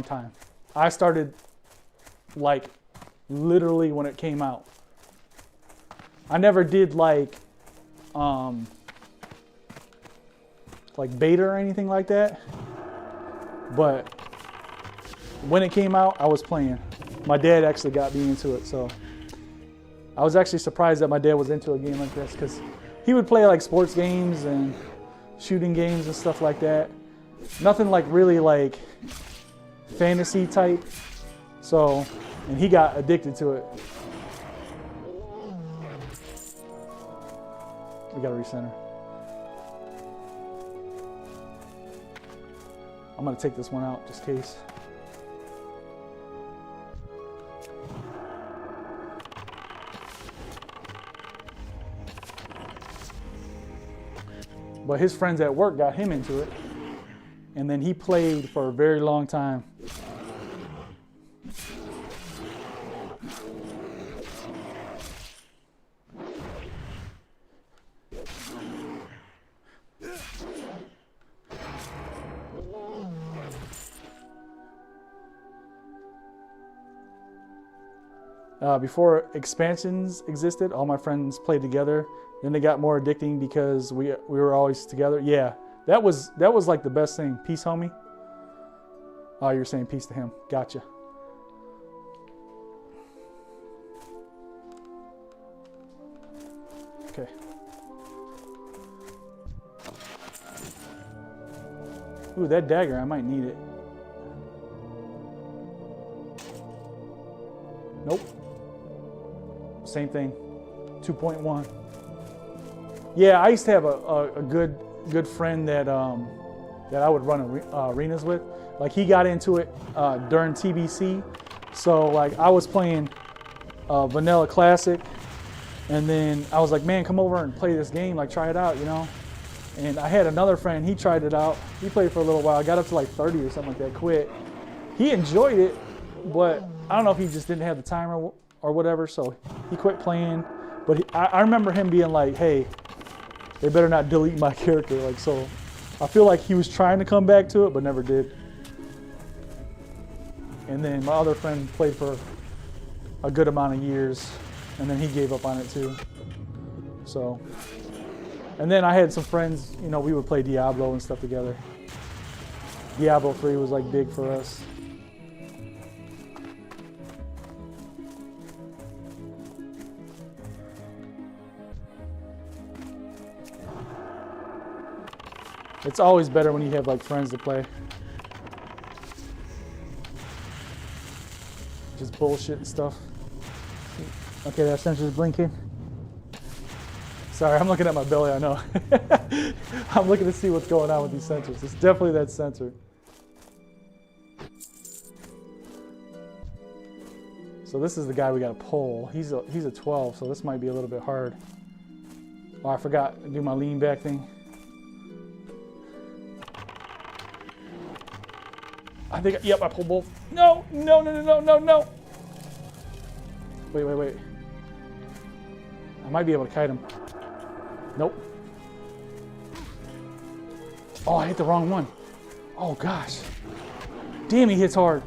time. I started like literally when it came out. I never did like beta or anything like that. But when it came out, I was playing. My dad actually got me into it, so I was actually surprised that my dad was into a game like this, because he would play like sports games and shooting games and stuff like that. Nothing like really like fantasy type. So, and he got addicted to it. We gotta recenter. I'm gonna take this one out just in case. But his friends at work got him into it. And then he played for a very long time. Before expansions existed, all my friends played together. Then they got more addicting because we were always together. Yeah, that was like the best thing. Peace, homie. Oh, you're saying peace to him. Gotcha. Okay. Ooh, that dagger, I might need it. Nope. Same thing. 2.1. Yeah, I used to have a good friend that I would run arenas with. Like, he got into it during TBC. So like I was playing Vanilla Classic, and then I was like, man, come over and play this game, like try it out, you know? And I had another friend, he tried it out. He played for a little while, got up to like 30 or something like that, quit. He enjoyed it, but I don't know if he just didn't have the time or whatever, so he quit playing. But I remember him being like, hey, they better not delete my character. Like, so I feel like he was trying to come back to it, but never did. And then my other friend played for a good amount of years, and then he gave up on it too. So And then I had some friends, you know, we would play Diablo and stuff together. Diablo 3 was like big for us. It's always better when you have like friends to play. Just bullshit and stuff. Okay, that sensor's blinking. Sorry, I'm looking at my belly, I know. I'm looking to see what's going on with these sensors. It's definitely that sensor. So this is the guy we got to pull. He's a 12, so this might be a little bit hard. Oh, I forgot to do my lean back thing. I think, yep, I pulled both. No, no, no, no, no, no, no. Wait, wait, wait. I might be able to kite him. Nope. Oh, I hit the wrong one. Oh, gosh. Damn, he hits hard.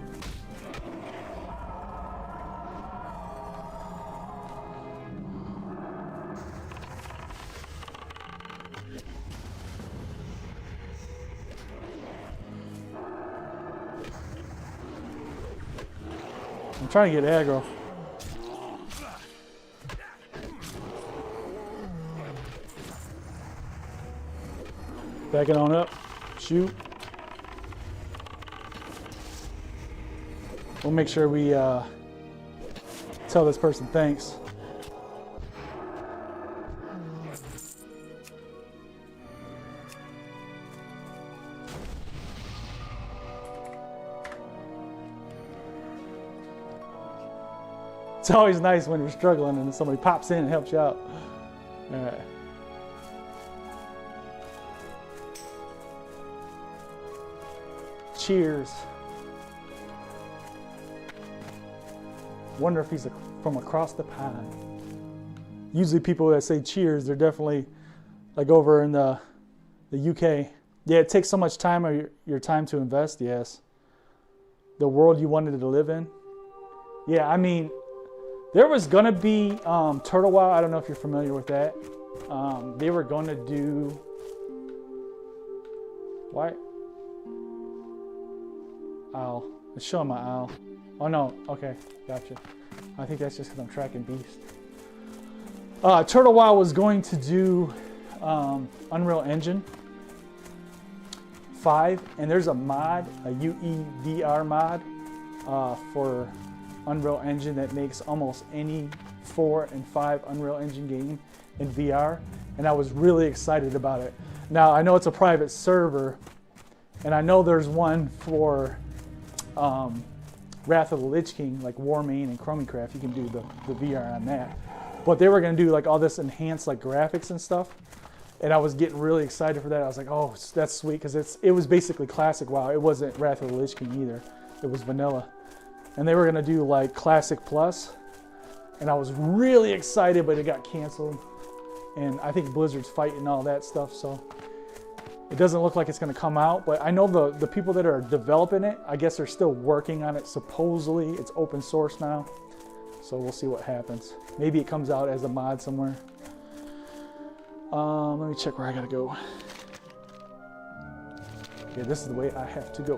I'm trying to get aggro. Backing on up. Shoot. We'll make sure we tell this person thanks. It's always nice when you're struggling and somebody pops in and helps you out. All right. Cheers. Wonder if he's from across the pond. Usually people that say cheers, they're definitely like over in the UK. Yeah, it takes so much time of your time to invest, yes. The world you wanted to live in. Yeah, I mean, there was gonna be Turtle Wow. I don't know if you're familiar with that. They were gonna do. Why? Owl. It's showing my owl. Oh no. Okay, gotcha. I think that's just because I'm tracking beast. Turtle Wow was going to do Unreal Engine 5, and there's a mod, a UEVR mod for Unreal Engine that makes almost any 4 and 5 Unreal Engine game in VR, and I was really excited about it. Now I know it's a private server, and I know there's one for Wrath of the Lich King, like Warmane and Chromicraft. You can do the VR on that, but they were going to do like all this enhanced like graphics and stuff, and I was getting really excited for that. I was like, oh, that's sweet, because it was basically classic WoW. It wasn't Wrath of the Lich King either. It was vanilla. And they were gonna do like Classic Plus, and I was really excited, but it got canceled. And I think Blizzard's fighting all that stuff, so it doesn't look like it's gonna come out. But I know the people that are developing it, I guess they're still working on it. Supposedly it's open source now, so we'll see what happens. Maybe it comes out as a mod somewhere. Let me check where I gotta go. Okay, this is the way I have to go.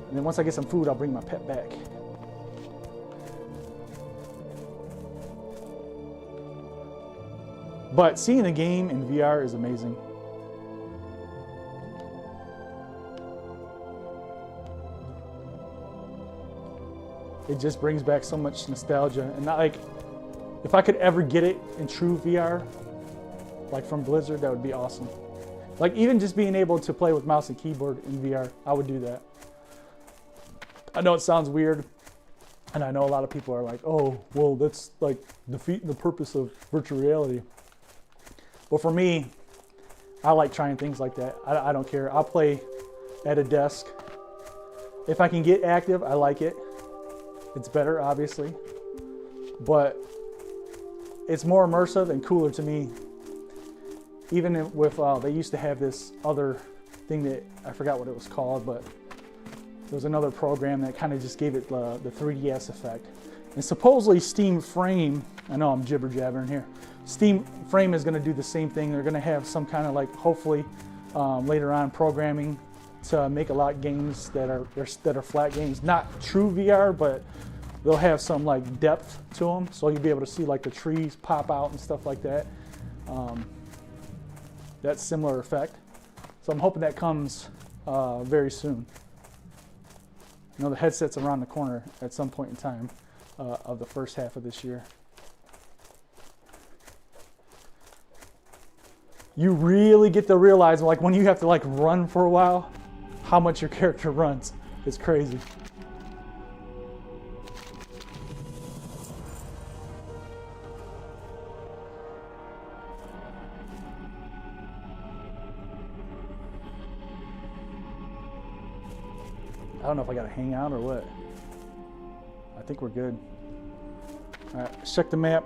And then once I get some food, I'll bring my pet back. But seeing the game in VR is amazing. It just brings back so much nostalgia. And not like, if I could ever get it in true VR, like from Blizzard, that would be awesome. Like even just being able to play with mouse and keyboard in VR, I would do that. I know it sounds weird, and I know a lot of people are like, oh, well, that's like defeating the purpose of virtual reality. But for me, I like trying things like that. I don't care. I'll play at a desk. If I can get active, I like it. It's better, obviously. But it's more immersive and cooler to me. Even with, they used to have this other thing that, I forgot what it was called, but there was another program that kind of just gave it the 3DS effect. And supposedly Steam Frame I know I'm jibber jabbering here. Steam Frame is going to do the same thing. They're going to have some kind of like, hopefully later on, programming to make a lot of games that are flat games, not true VR, but they'll have some like depth to them, so you'll be able to see like the trees pop out and stuff like that. That similar effect. So I'm hoping that comes very soon. I know the headset's around the corner at some point in time of the first half of this year. You really get to realize, like when you have to like run for a while, how much your character runs. It's crazy. I don't know if I gotta hang out or what. I think we're good. All right, let's check the map.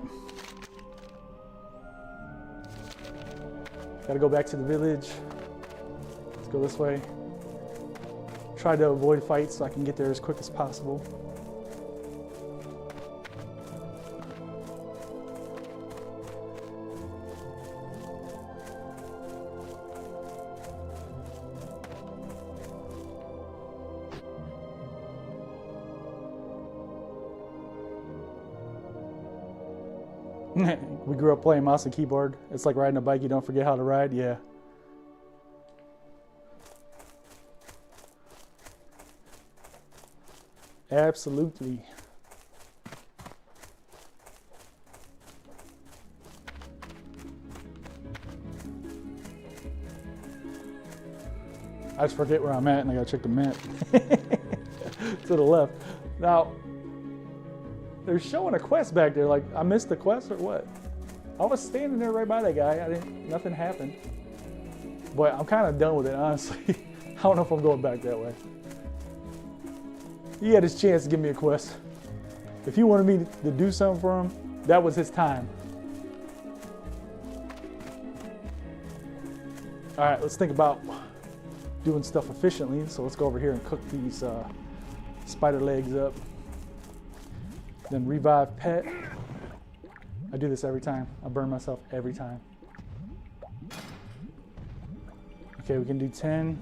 Gotta go back to the village. Let's go this way. Try to avoid fights so I can get there as quick as possible. We grew up playing mouse and keyboard. It's like riding a bike, you don't forget how to ride. Yeah. Absolutely. I just forget where I'm at and I gotta check the map. To the left. Now, they're showing a quest back there. Like, I missed the quest or what? I was standing there right by that guy. Nothing happened. But I'm kind of done with it, honestly. I don't know if I'm going back that way. He had his chance to give me a quest. If he wanted me to do something for him, that was his time. All right, let's think about doing stuff efficiently. So let's go over here and cook these spider legs up. Then revive pet. I do this every time. I burn myself every time. Okay, we can do 10.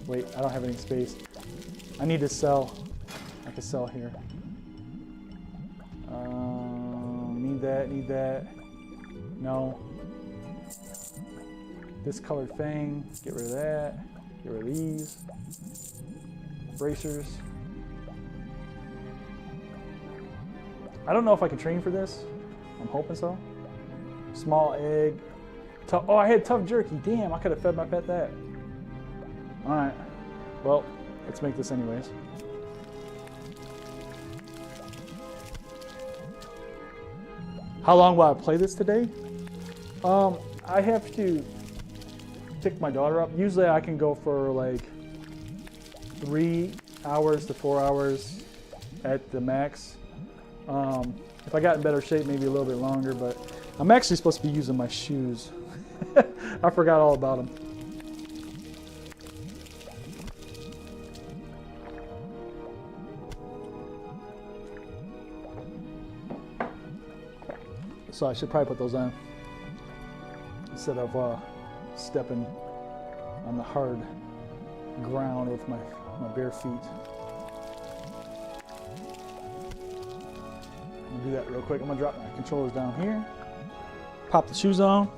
Wait, I don't have any space. I need to sell. I can sell here. Need that. No. This colored fang, get rid of that. Get rid of these. Bracers. I don't know if I can train for this. I'm hoping so. Small egg. Oh, I had tough jerky. Damn, I could have fed my pet that. All right. Well, let's make this anyways. How long will I play this today? I have to pick my daughter up. Usually I can go for like 3 hours to 4 hours at the max. If I got in better shape, maybe a little bit longer, but I'm actually supposed to be using my shoes. I forgot all about them. So I should probably put those on instead of stepping on the hard ground with my bare feet. I'm gonna do that real quick. I'm gonna drop my controllers down here, pop the shoes on.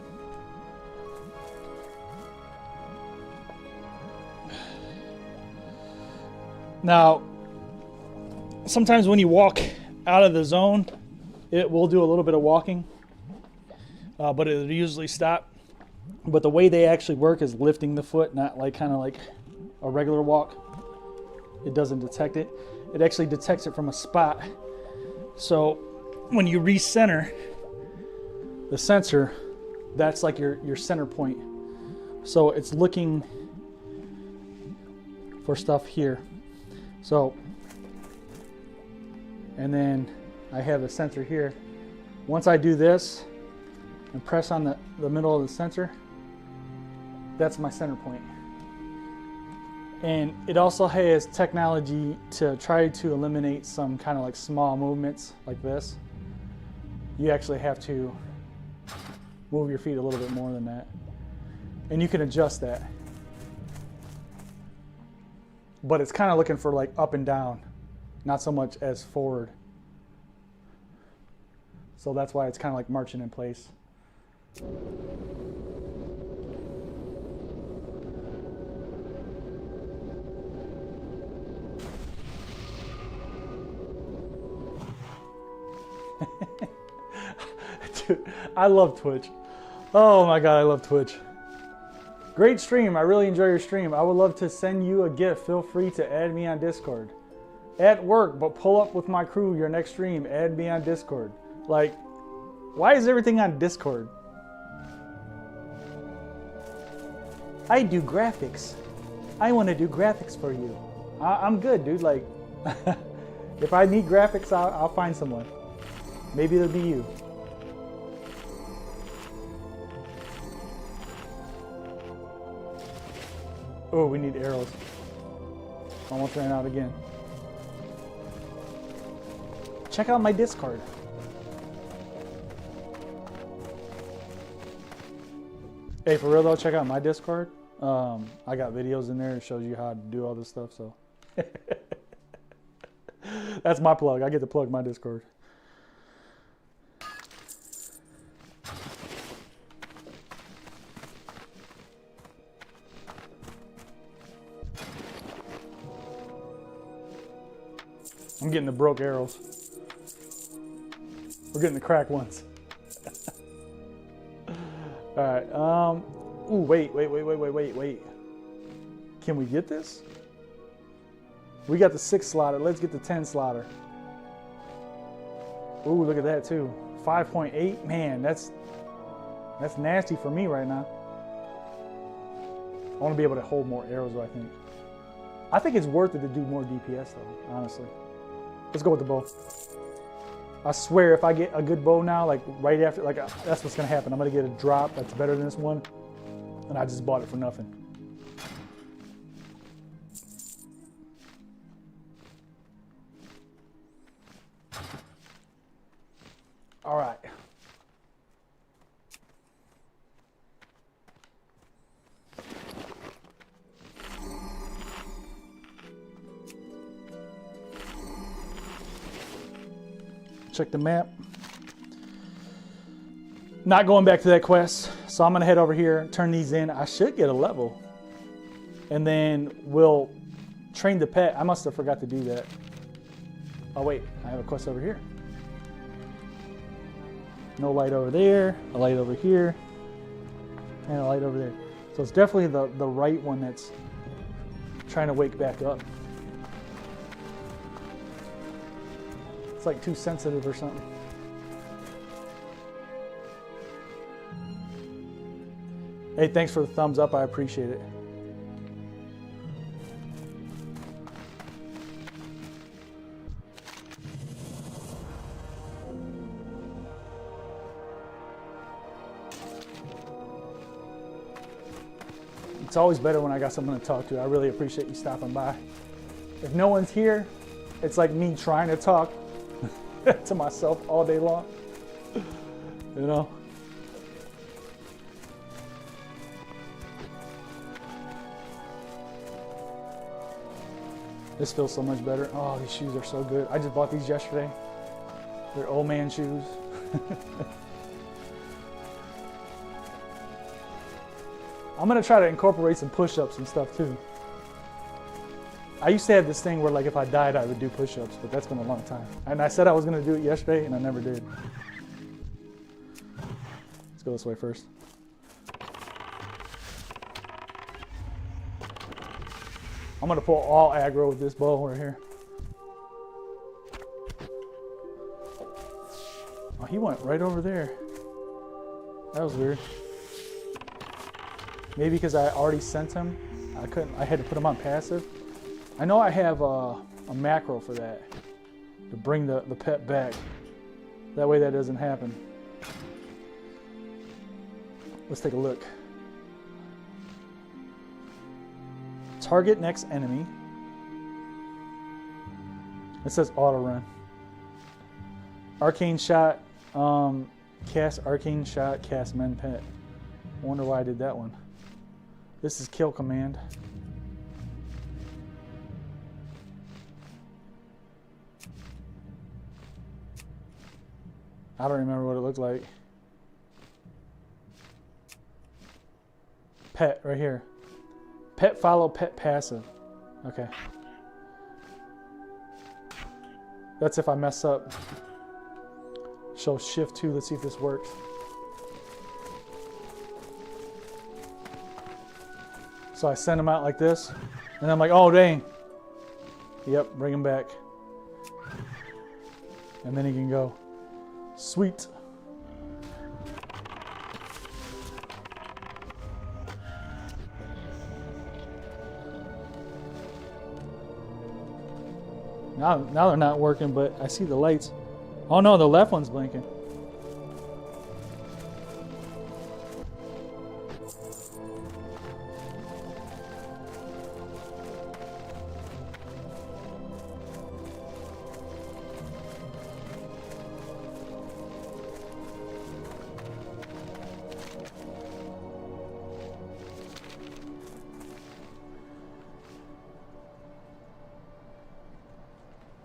Now, sometimes when you walk out of the zone, it will do a little bit of walking, but it'll usually stop. But the way they actually work is lifting the foot, not like kind of like a regular walk. It doesn't detect it. It actually detects it from a spot. So when you recenter the sensor, that's like your center point. So it's looking for stuff here. So, and then I have a sensor here. Once I do this and press on the middle of the sensor, that's my center point. And it also has technology to try to eliminate some kind of like small movements like this. you actually have to move your feet a little bit more than that. And you can adjust that. But it's kind of looking for like up and down, not so much as forward. So that's why it's kind of like marching in place. Dude, I love Twitch. Oh my God, I love Twitch. Great stream. I really enjoy your stream. I would love to send you a gift. Feel free to add me on Discord. At work, but pull up with my crew your next stream. Add me on Discord. Like, why is everything on Discord? I do graphics. I want to do graphics for you. I'm good, dude. Like, if I need graphics, I'll find someone. Maybe it'll be you. Oh, we need arrows. Almost ran out again. Check out my Discord. Hey, for real though, check out my Discord. I got videos in there that shows you how to do all this stuff, so. That's my plug. I get to plug my Discord. I'm getting the broke arrows. We're getting the cracked ones. All right. Ooh, wait. Can we get this? We got the 6 slaughter. Let's get the 10 slaughter. Ooh, look at that too. 5.8. Man, that's nasty for me right now. I want to be able to hold more arrows, I think. I think it's worth it to do more DPS though, honestly. Let's go with the bow. I swear if I get a good bow now, like right after, like that's what's gonna happen. I'm gonna get a drop that's better than this one, and I just bought it for nothing. All right. Check the map. Not going back to that quest, so I'm gonna head over here, turn these in. I should get a level, and then we'll train the pet. I must have forgot to do that. Oh wait, I have a quest over here. No light over there, a light over here, and a light over there. So it's definitely the right one that's trying to wake back up. It's like too sensitive or something. Hey, thanks for the thumbs up. I appreciate it. It's always better when I got someone to talk to. I really appreciate you stopping by. If no one's here, it's like me trying to talk to myself all day long, you know? This feels so much better. Oh, these shoes are so good. I just bought these yesterday. They're old man shoes. I'm gonna try to incorporate some push-ups and stuff too. I used to have this thing where like if I died, I would do push-ups, but that's been a long time. And I said I was gonna do it yesterday and I never did. Let's go this way first. I'm gonna pull all aggro with this bow right here. Oh, he went right over there. That was weird. Maybe because I already sent him, I had to put him on passive. I know I have a macro for that, to bring the pet back. That way that doesn't happen. Let's take a look. Target next enemy. It says auto run. Arcane shot Cast arcane shot, cast men pet. Wonder why I did that one. This is kill command. I don't remember what it looked like. Pet right here. Pet follow, pet passive. Okay. That's if I mess up. Show shift 2. Let's see if this works. So I send him out like this, and I'm like, oh dang. Yep, bring him back. And then he can go. Sweet. Now they're not working, but I see the lights. Oh no, the left one's blinking.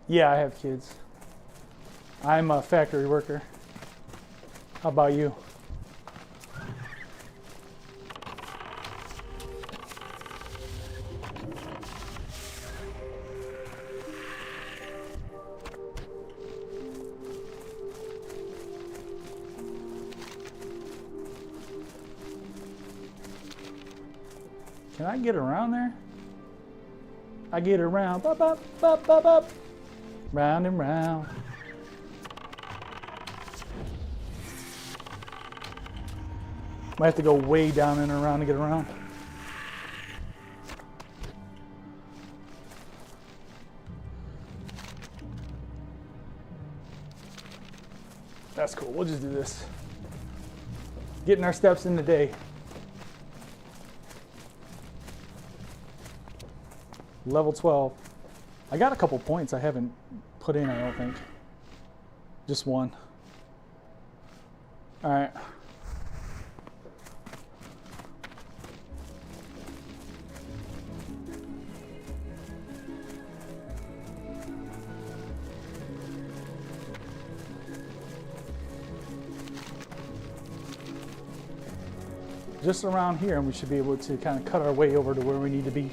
Yeah, I have kids. I'm a factory worker. How about you? Can I get around there? I get around. Bop, bop, bop, bop, bop. Round and round. Might have to go way down and around to get around. That's cool. We'll just do this. Getting our steps in the day. Level 12. I got a couple points I haven't put in, I don't think. Just one. All right. Just around here, and we should be able to kind of cut our way over to where we need to be.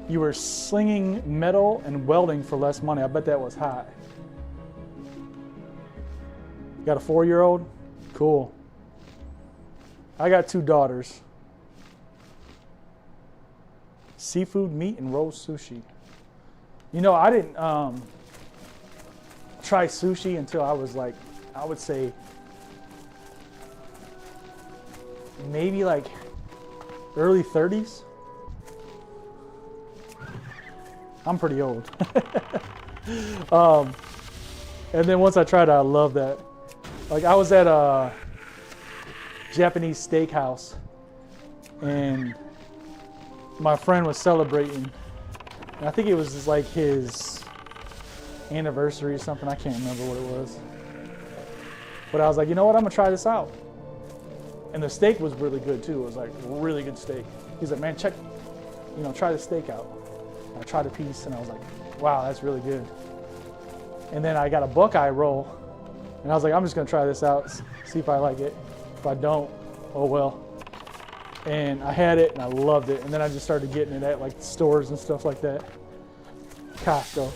You were slinging metal and welding for less money. I bet that was hot. Got a 4-year-old? Cool. I got 2 daughters. Seafood, meat, and roast sushi. You know, I didn't try sushi until I was like, I would say, maybe like early 30s. I'm pretty old. And then once I tried it, I loved that. Like I was at a Japanese steakhouse and my friend was celebrating. And I think it was just like his anniversary or something. I can't remember what it was. But I was like, you know what? I'm gonna try this out. And the steak was really good too. It was like really good steak. He's like, man, check, you know, try the steak out. I tried a piece and I was like, wow, that's really good. And then I got a Buckeye roll and I was like, I'm just gonna try this out, see if I like it. If I don't, oh well. And I had it and I loved it. And then I just started getting it at like stores and stuff like that. Costco.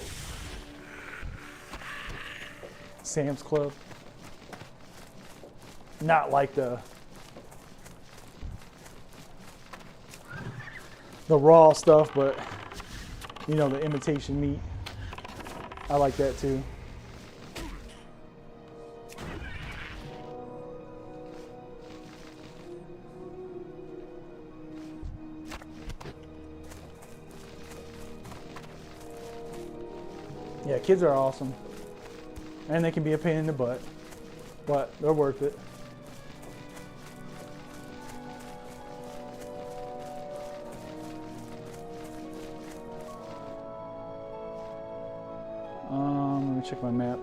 Sam's Club. Not like the raw stuff, but you know, the imitation meat. I like that too. Yeah, kids are awesome. And they can be a pain in the butt, but they're worth it. check my map.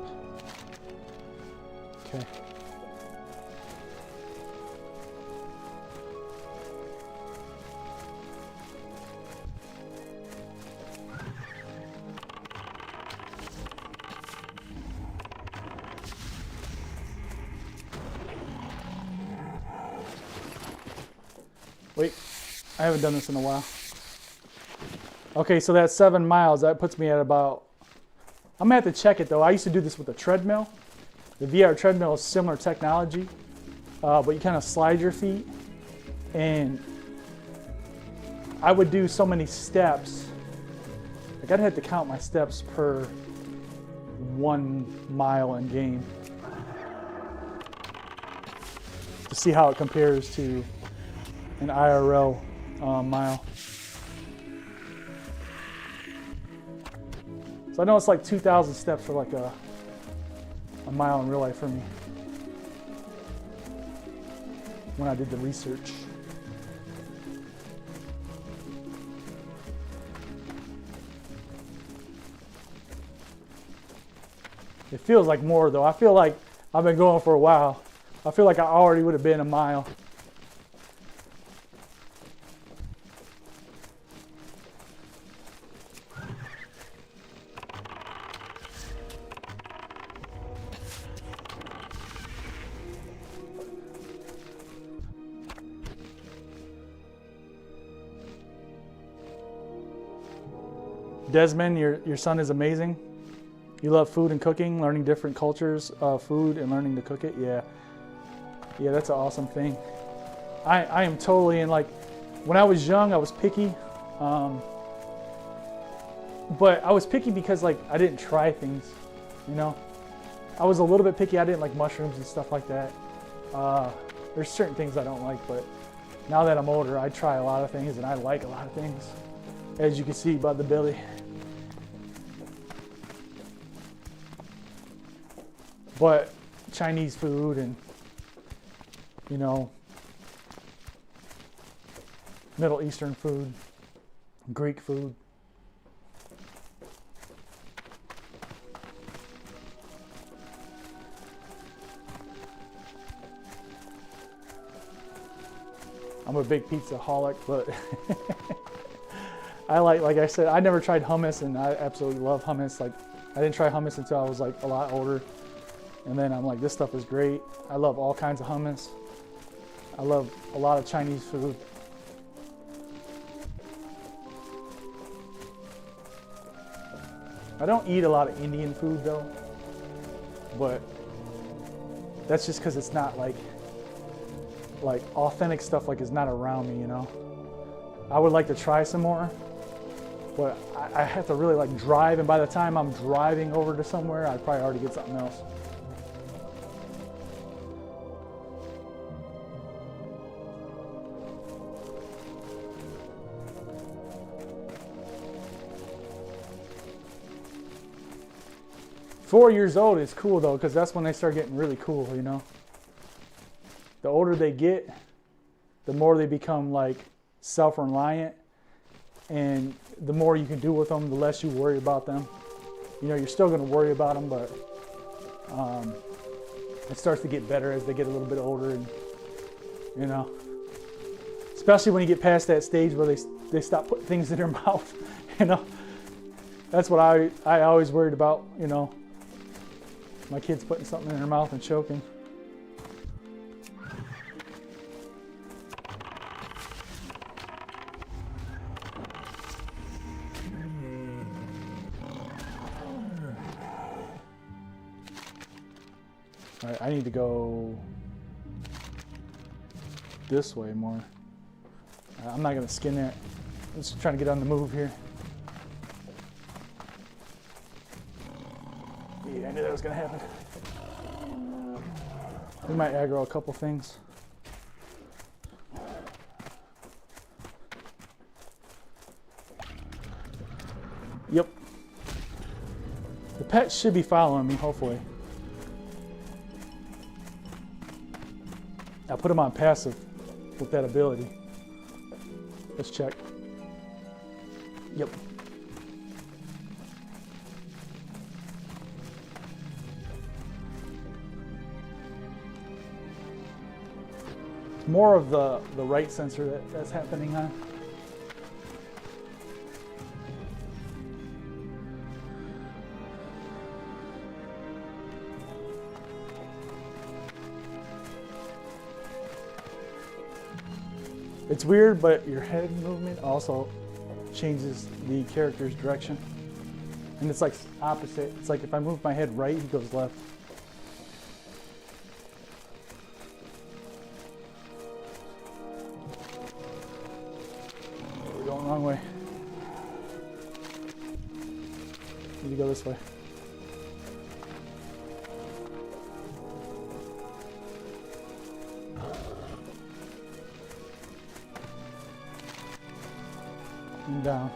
Okay. Wait, I haven't done this in a while. Okay, so that's 7 miles. That puts me at about, I'm gonna have to check it though. I used to do this with a treadmill. The VR treadmill is similar technology, but you kind of slide your feet, and I would do so many steps. Like I'd have to count my steps per 1 mile in game to see how it compares to an IRL mile. So I know it's like 2,000 steps for like a mile in real life for me when I did the research. It feels like more though. I feel like I've been going for a while. I feel like I already would have been a mile. Desmond, your son is amazing. You love food and cooking, learning different cultures of food and learning to cook it. Yeah, that's an awesome thing. I am totally in, like, when I was young, I was picky. But I was picky because like I didn't try things, you know. I was a little bit picky. I didn't like mushrooms and stuff like that. There's certain things I don't like, but now that I'm older, I try a lot of things and I like a lot of things, as you can see by the belly. But Chinese food and, you know, Middle Eastern food, Greek food. I'm a big pizza-holic, but I like I said, I never tried hummus, and I absolutely love hummus. Like, I didn't try hummus until I was like a lot older. And then I'm like, this stuff is great. I love all kinds of hummus. I love a lot of Chinese food. I don't eat a lot of Indian food though, but that's just because it's not like authentic stuff like is not around me, you know. I would like to try some more, but I have to really like drive, and by the time I'm driving over to somewhere, I'd probably already get something else. Four years old is cool though, because that's when they start getting really cool, you know. The older they get, the more they become like self-reliant, and the more you can do with them, the less you worry about them. You know, you're still going to worry about them, but it starts to get better as they get a little bit older, and you know, especially when you get past that stage where they stop putting things in their mouth. You know, that's what I always worried about. You know, my kids putting something in their mouth and choking. All right, I need to go this way more. I'm not gonna skin that. I'm just trying to get on the move here. Yeah, I knew that was gonna happen. We might aggro a couple things. Yep. The pet should be following me, hopefully. I put him on passive with that ability. Let's check. Yep. More of the right sensor that's happening on. It's weird, but your head movement also changes the character's direction. And it's like opposite. It's like if I move my head right, he goes left. We're going the wrong way. Need to go this way. And down.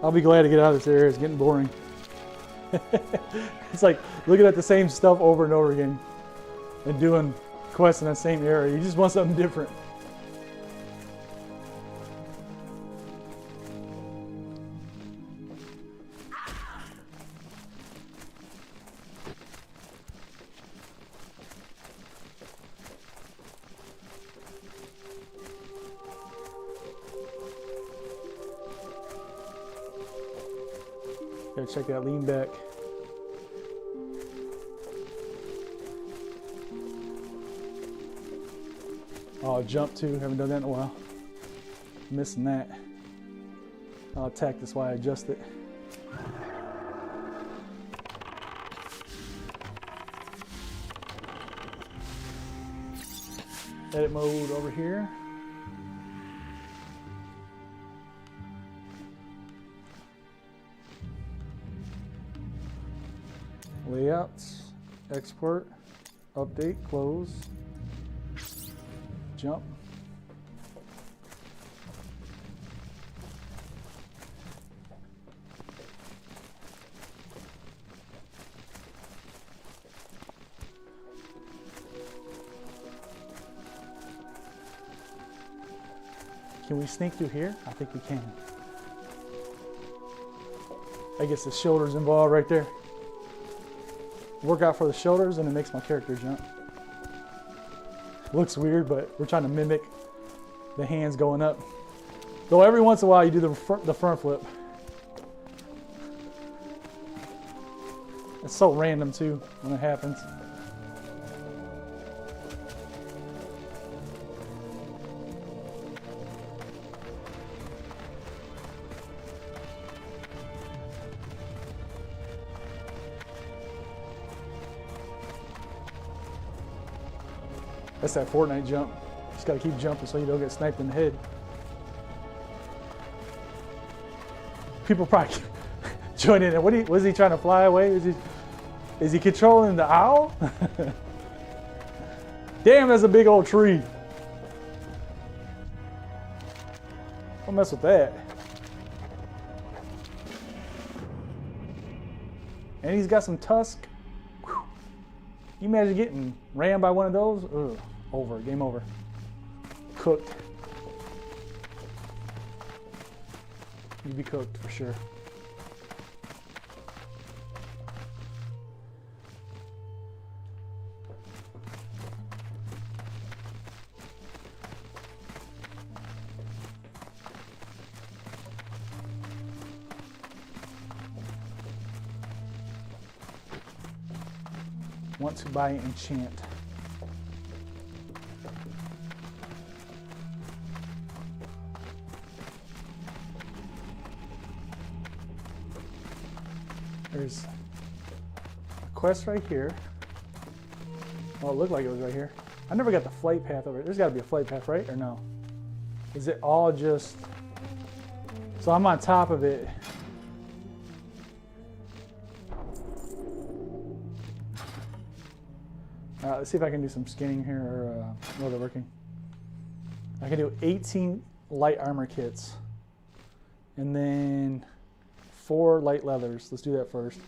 I'll be glad to get out of this area. It's getting boring. It's like looking at the same stuff over and over again and doing quests in that same area. You just want something different. Gotta check that lean back. Oh, jump too. Haven't done that in a while. Missing that. I'll attack this while I adjust it. Edit mode over here. Layouts, export, update, close, jump. Can we sneak through here? I think we can. I guess the shoulder's involved right there. Work out for the shoulders and it makes my character jump. Looks weird, but we're trying to mimic the hands going up. Though every once in a while you do the front flip. It's so random too when it happens. That's that Fortnite jump. Just gotta keep jumping so you don't get sniped in the head. People probably join in. Was he trying to fly away? Is he controlling the owl? Damn, that's a big old tree. Don't mess with that. And he's got some tusk. Whew. You imagine getting rammed by one of those? Ugh. Over, game over. Cooked. You'd be cooked for sure. Want to buy enchant. There's a quest right here. Well, it looked like it was right here. I never got the flight path over it. There's got to be a flight path, right? Or no? Is it all just... So I'm on top of it. Let's see if I can do some skinning here, or no, they're working. I can do 18 light armor kits, and then 4 light leathers. Let's do that first.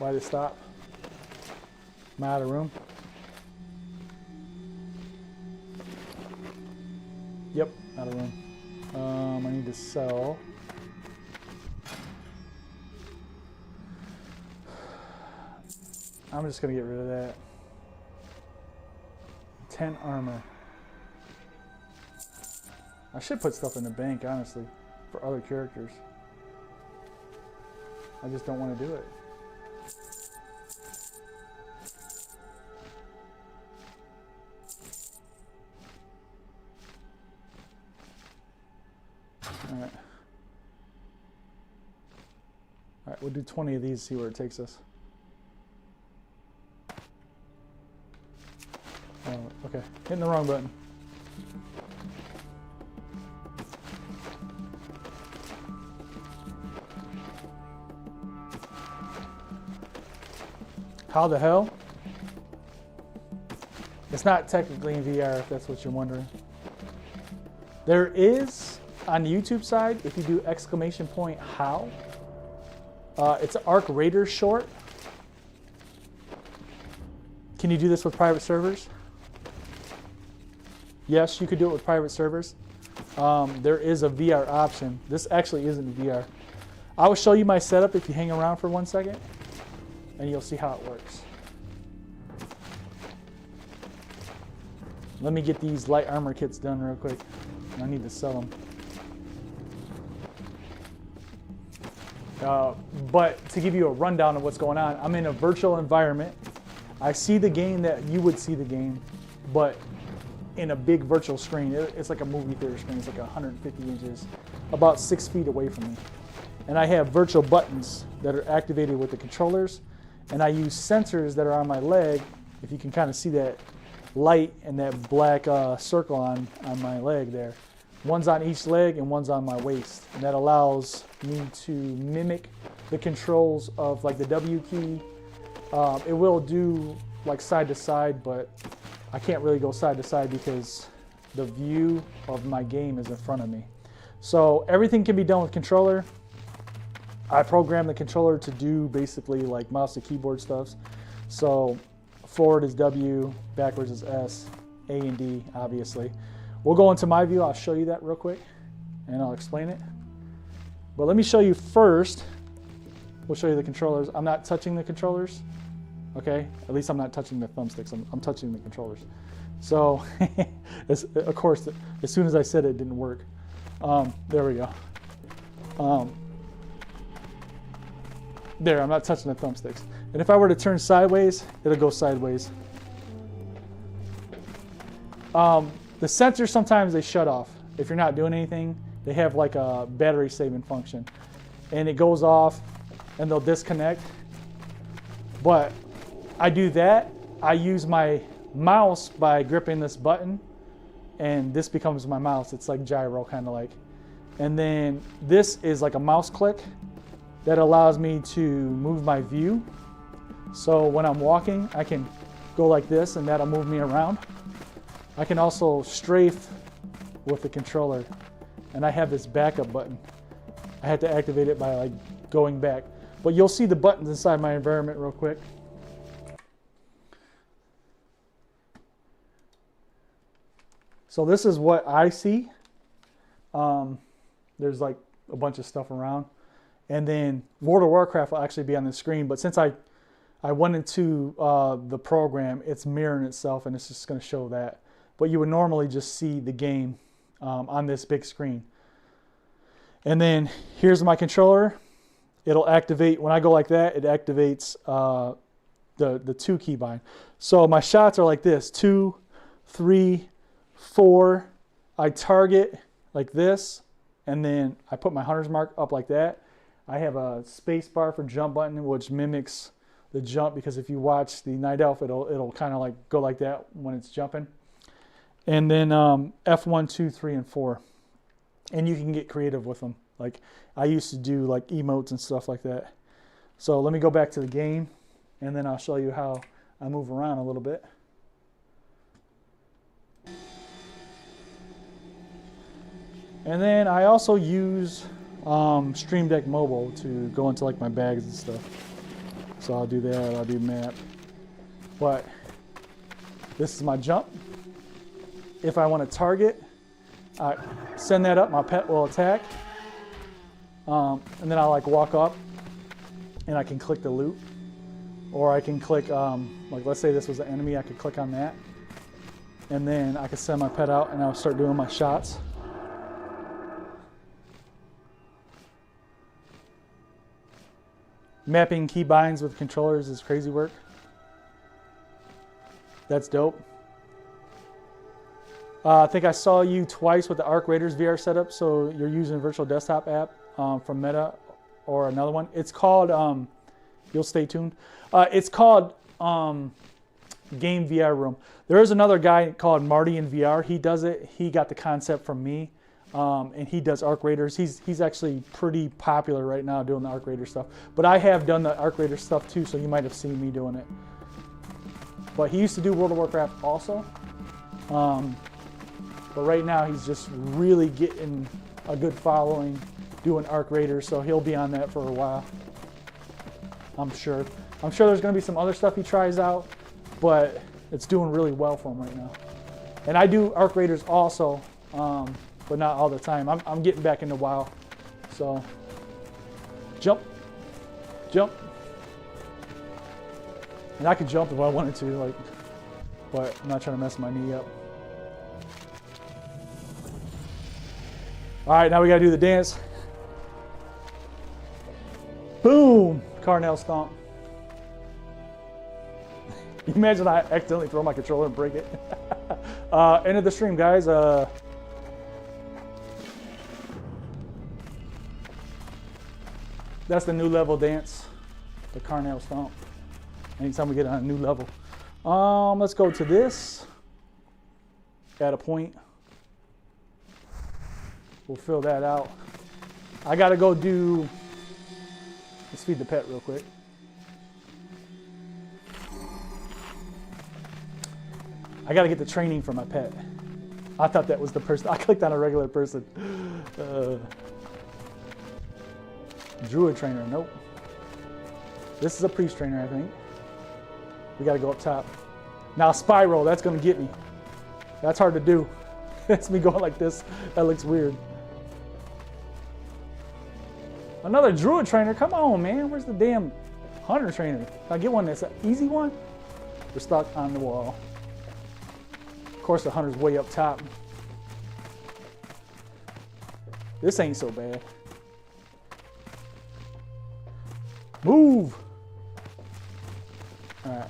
Why did it stop? Am I out of room? Yep, out of room. I need to sell. I'm just gonna get rid of that. 10 armor. I should put stuff in the bank, honestly, for other characters. I just don't want to do it. Alright. Alright, we'll do 20 of these, see where it takes us. Oh, okay, hitting the wrong button. How the hell? It's not technically in VR, if that's what you're wondering. There is, on the YouTube side, if you do exclamation point how, it's an Arc Raiders short. Can you do this with private servers? Yes, you could do it with private servers. There is a VR option. This actually isn't VR. I will show you my setup if you hang around for 1 second, and you'll see how it works. Let me get these light armor kits done real quick. I need to sell them. But to give you a rundown of what's going on, I'm in a virtual environment. I see the game that you would see the game, but in a big virtual screen. It's like a movie theater screen. It's like 150 inches, about 6 feet away from me. And I have virtual buttons that are activated with the controllers, and I use sensors that are on my leg. If you can kind of see that light and that black circle on my leg there. One's on each leg and one's on my waist. And that allows me to mimic the controls of like the W key. It will do like side to side, but I can't really go side to side because the view of my game is in front of me. So everything can be done with controller. I program the controller to do basically like mouse to keyboard stuff. So forward is W, backwards is S, A and D, obviously. We'll go into my view. I'll show you that real quick, and I'll explain it. But let me show you first. We'll show you the controllers. I'm not touching the controllers, okay? At least I'm not touching the thumbsticks. I'm touching the controllers. So, of course, as soon as I said it, it didn't work. There we go. There, I'm not touching the thumbsticks. And if I were to turn sideways, it'll go sideways. The sensors, sometimes they shut off. If you're not doing anything, they have like a battery saving function. And it goes off and they'll disconnect. But I do that. I use my mouse by gripping this button, and this becomes my mouse. It's like gyro, kind of like. And then this is like a mouse click that allows me to move my view. So when I'm walking, I can go like this and that'll move me around. I can also strafe with the controller, and I have this backup button. I had to activate it by like going back. But you'll see the buttons inside my environment real quick. So this is what I see. There's like a bunch of stuff around. And then World of Warcraft will actually be on the screen, but since I went into the program, it's mirroring itself and it's just going to show that. But you would normally just see the game on this big screen. And then here's my controller. It'll activate, when I go like that, it activates the 2 keybind. So my shots are like this, 2, 3, 4. I target like this, and then I put my hunter's mark up like that. I have a space bar for jump button, which mimics the jump, because if you watch the Night Elf, it'll kind of like go like that when it's jumping. And then F1, 2, 3, and 4. And you can get creative with them. Like I used to do like emotes and stuff like that. So let me go back to the game, and then I'll show you how I move around a little bit. And then I also use Stream Deck Mobile to go into like my bags and stuff. So I'll do that, I'll do map. But this is my jump. If I want to target, I send that up, my pet will attack. And then I'll like walk up and I can click the loot. Or I can click, like let's say this was an enemy, I could click on that. And then I can send my pet out and I'll start doing my shots. Mapping keybinds with controllers is crazy work. That's dope. I think I saw you twice with the Arc Raiders VR setup, so you're using a virtual desktop app from Meta or another one. It's called, you'll stay tuned. It's called Game VR Room. There is another guy called Marty in VR. He does it. He got the concept from me, and he does Arc Raiders. He's actually pretty popular right now doing the Arc Raider stuff. But I have done the Arc Raider stuff too, so you might have seen me doing it. But he used to do World of Warcraft also. But right now he's just really getting a good following doing Arc Raiders, so he'll be on that for a while. I'm sure. I'm sure there's going to be some other stuff he tries out, but it's doing really well for him right now. And I do Arc Raiders also, but not all the time. I'm getting back into WoW. So, jump, jump. And I could jump if I wanted to, like, but I'm not trying to mess my knee up. All right, now we got to do the dance. Boom! Carnell stomp. You imagine I accidentally throw my controller and break it. End of the stream, guys. That's the new level dance, the Carnell stomp. Anytime we get on a new level. Let's go to this. At a point. We'll fill that out. I gotta go do, let's feed the pet real quick. I gotta get the training for my pet. I thought that was the person. I clicked on a regular person. Druid trainer, nope. This is a priest trainer, I think. We gotta go up top. Now spiral, that's gonna get me. That's hard to do. That's me going like this. That looks weird. Another druid trainer, come on man, where's the damn hunter trainer? Can I get one that's an easy one? We're stuck on the wall. Of course the hunter's way up top. This ain't so bad. Move! Alright.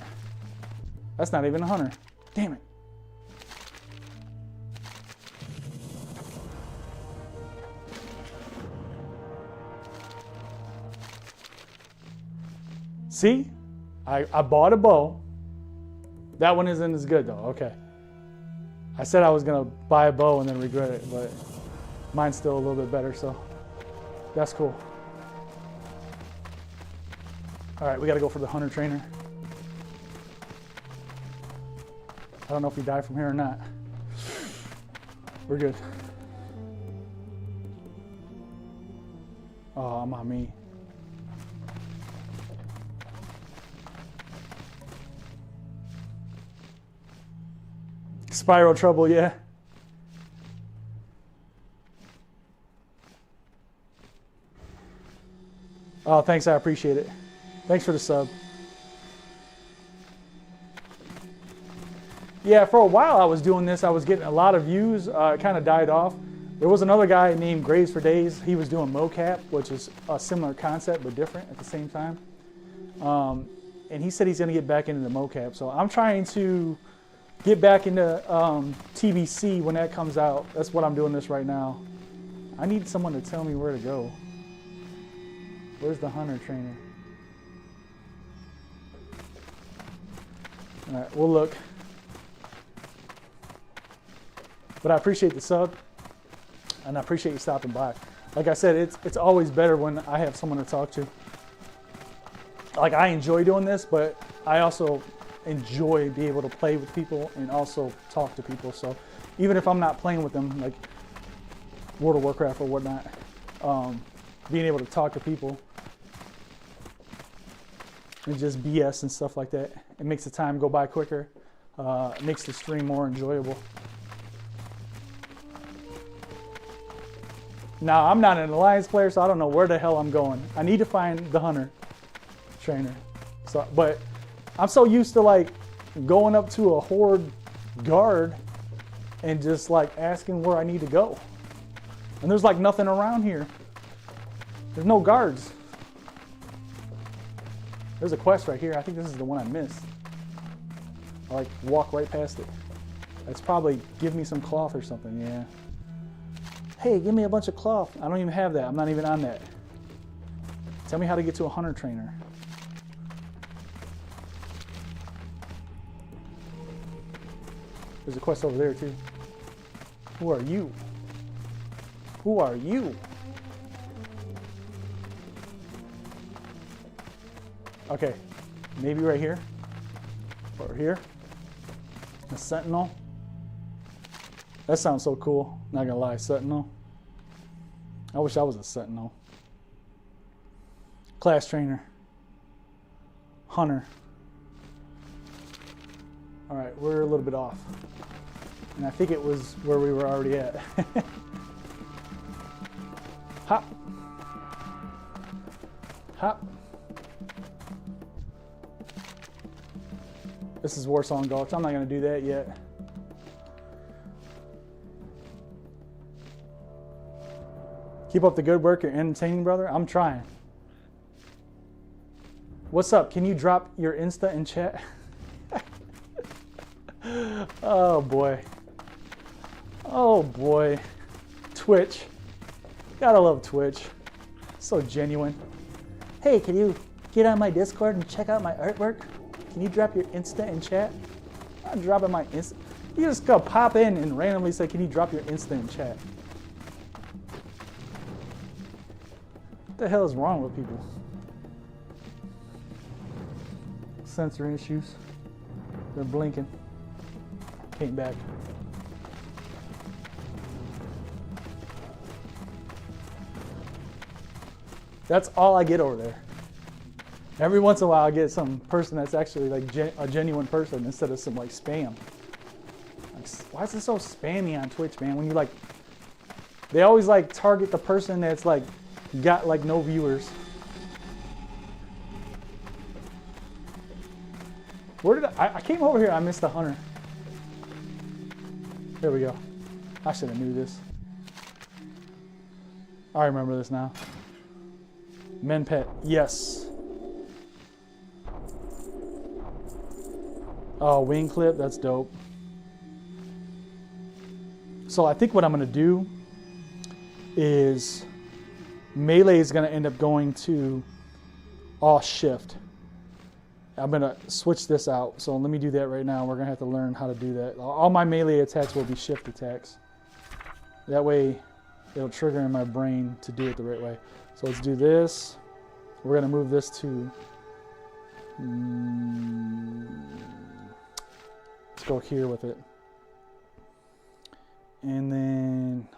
That's not even a hunter. Damn it. See? I bought a bow. That one isn't as good though. Okay. I said I was going to buy a bow and then regret it, but mine's still a little bit better, so that's cool. All right, we got to go for the hunter trainer. I don't know if we die from here or not. We're good. Oh, I'm on me. Spiral trouble, yeah. Oh, thanks, I appreciate it. Thanks for the sub. Yeah, for a while I was doing this. I was getting a lot of views. It kind of died off. There was another guy named Graves for Days. He was doing mocap, which is a similar concept but different at the same time. And he said he's going to get back into the mocap. So I'm trying to get back into TBC when that comes out. That's what I'm doing this right now. I need someone to tell me where to go. Where's the hunter trainer? All right, we'll look. But I appreciate the sub, and I appreciate you stopping by. Like I said, it's always better when I have someone to talk to. Like, I enjoy doing this, but I also enjoy being able to play with people and also talk to people. So even if I'm not playing with them, like World of Warcraft or whatnot, being able to talk to people and just BS and stuff like that. It makes the time go by quicker. It makes the stream more enjoyable. Now, I'm not an Alliance player, so I don't know where the hell I'm going. I need to find the Hunter trainer. So, but I'm so used to like going up to a Horde guard and just like asking where I need to go. And there's like nothing around here. There's no guards. There's a quest right here. I think this is the one I missed. I like walk right past it. It's probably give me some cloth or something, yeah. Hey, give me a bunch of cloth. I don't even have that. I'm not even on that. Tell me how to get to a Hunter trainer. There's a quest over there too. Who are you? Who are you? Okay, maybe right here. Or here. A Sentinel. That sounds so cool. Not gonna lie, Sentinel. I wish I was a Sentinel. Class trainer. Hunter. All right, we're a little bit off. And I think it was where we were already at. Hop. Hop. This is Warsong Gulch. I'm not gonna do that yet. Keep up the good work. You're entertaining, brother. I'm trying. What's up? Can you drop your Insta in chat? Oh boy. Oh boy. Twitch. Gotta love Twitch. So genuine. Hey, can you get on my Discord and check out my artwork? Can you drop your Insta in chat? I'm dropping my Insta. You just go pop in and randomly say, can you drop your Insta in chat? What the hell is wrong with people? Sensor issues. They're blinking. Came back. That's all I get over there. Every once in a while I get some person that's actually like a genuine person instead of some like spam. Like, why is it so spammy on Twitch, man? When you like, they always like target the person that's like got like no viewers. Where did I came over here, I missed the Hunter. There we go. I should have knew this. I remember this now. Men pet, yes. Oh, wing clip, that's dope. So I think what I'm gonna do is melee is gonna end up going to all shift. I'm gonna switch this out. So let me do that right now. We're gonna have to learn how to do that. All my melee attacks will be shift attacks. That way it'll trigger in my brain to do it the right way. So let's do this. We're gonna move this to, let's go here with it. And then,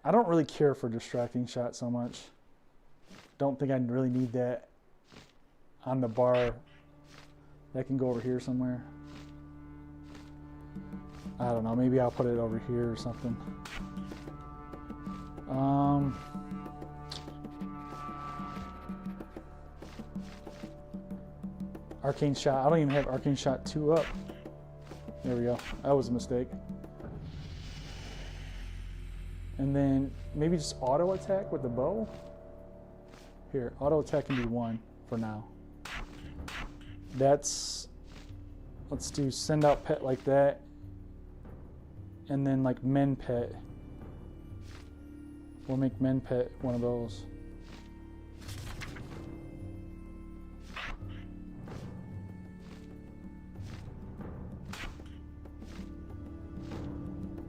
I don't really care for distracting shot so much. Don't think I really need that on the bar. That can go over here somewhere. I don't know, maybe I'll put it over here or something. Arcane shot, I don't even have arcane shot 2 up. There we go, that was a mistake. And then maybe just auto attack with the bow. Here, auto attack can be 1 for now. That's, let's do send out pet like that. And then like men pet. We'll make men pet one of those.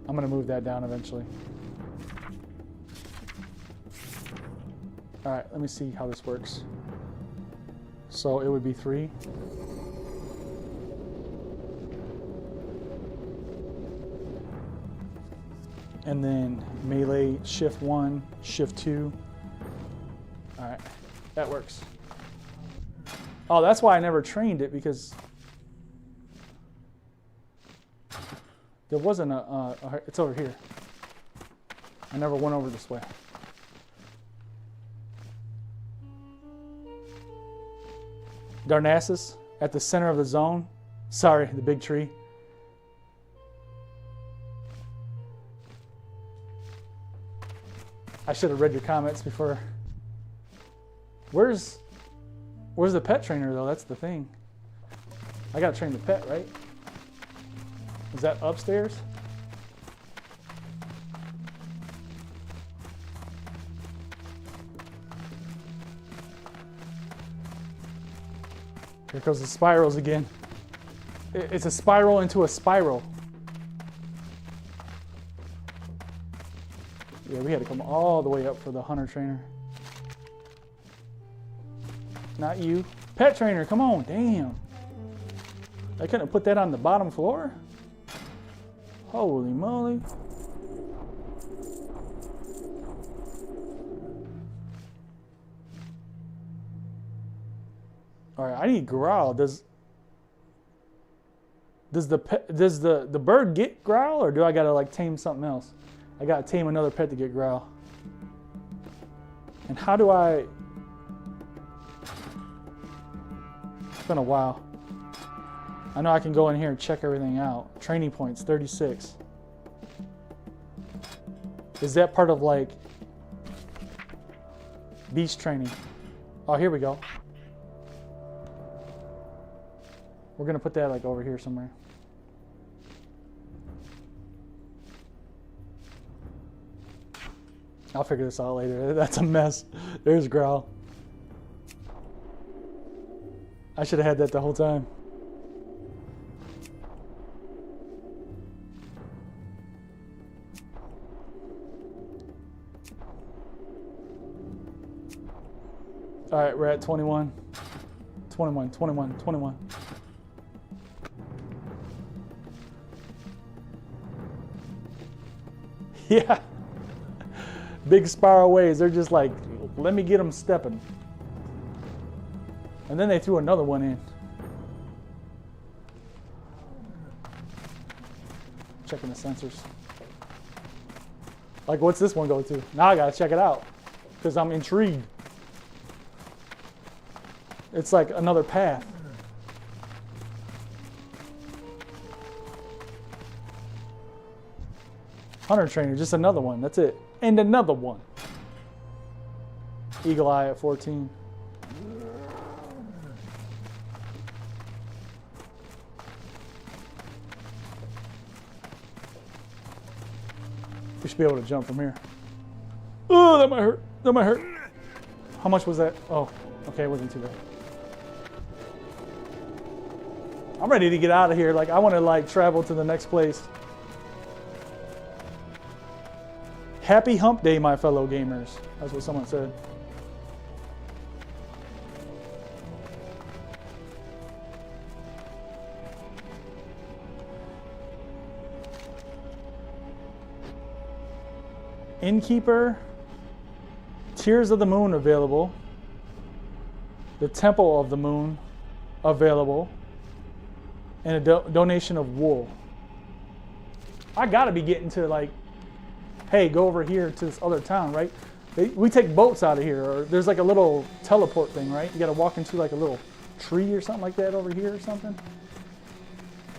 I'm gonna move that down eventually. All right, let me see how this works. So it would be 3. And then melee shift 1, shift 2. All right. That works. Oh, that's why I never trained it, because there wasn't it's over here. I never went over this way. Darnassus at the center of the zone. Sorry, the big tree. I should have read your comments before. Where's the pet trainer though? That's the thing. I gotta train the pet, right? Is that upstairs? Here goes the spirals again. It's a spiral into a spiral. Yeah, we had to come all the way up for the hunter trainer. Not you. Pet trainer, come on, damn. I couldn't have put that on the bottom floor? Holy moly. All right, I need growl. Does the bird get growl, or do I gotta like tame something else? I gotta tame another pet to get growl. And how do I? It's been a while. I know I can go in here and check everything out. Training points, 36. Is that part of like beast training? Oh, here we go. We're gonna put that like over here somewhere. I'll figure this out later. That's a mess. There's growl. I should have had that the whole time. All right, we're at 21. 21, 21, 21. Yeah. Big spiral waves. They're just like, let me get them stepping. And then they threw another one in. Checking the sensors. Like, what's this one go to? Now I gotta check it out because I'm intrigued. It's like another path. Hunter trainer, just another one. That's it. And another one. Eagle eye at 14. We should be able to jump from here. Oh, that might hurt. That might hurt. How much was that? Oh, okay, it wasn't too bad. I'm ready to get out of here. Like, I want to like travel to the next place. Happy hump day, my fellow gamers. That's what someone said. Innkeeper, Tears of the Moon available. The Temple of the Moon available. And a donation of wool. I gotta be getting to like, hey, go over here to this other town, right? We take boats out of here, or there's like a little teleport thing, right? You gotta walk into like a little tree or something like that over here or something.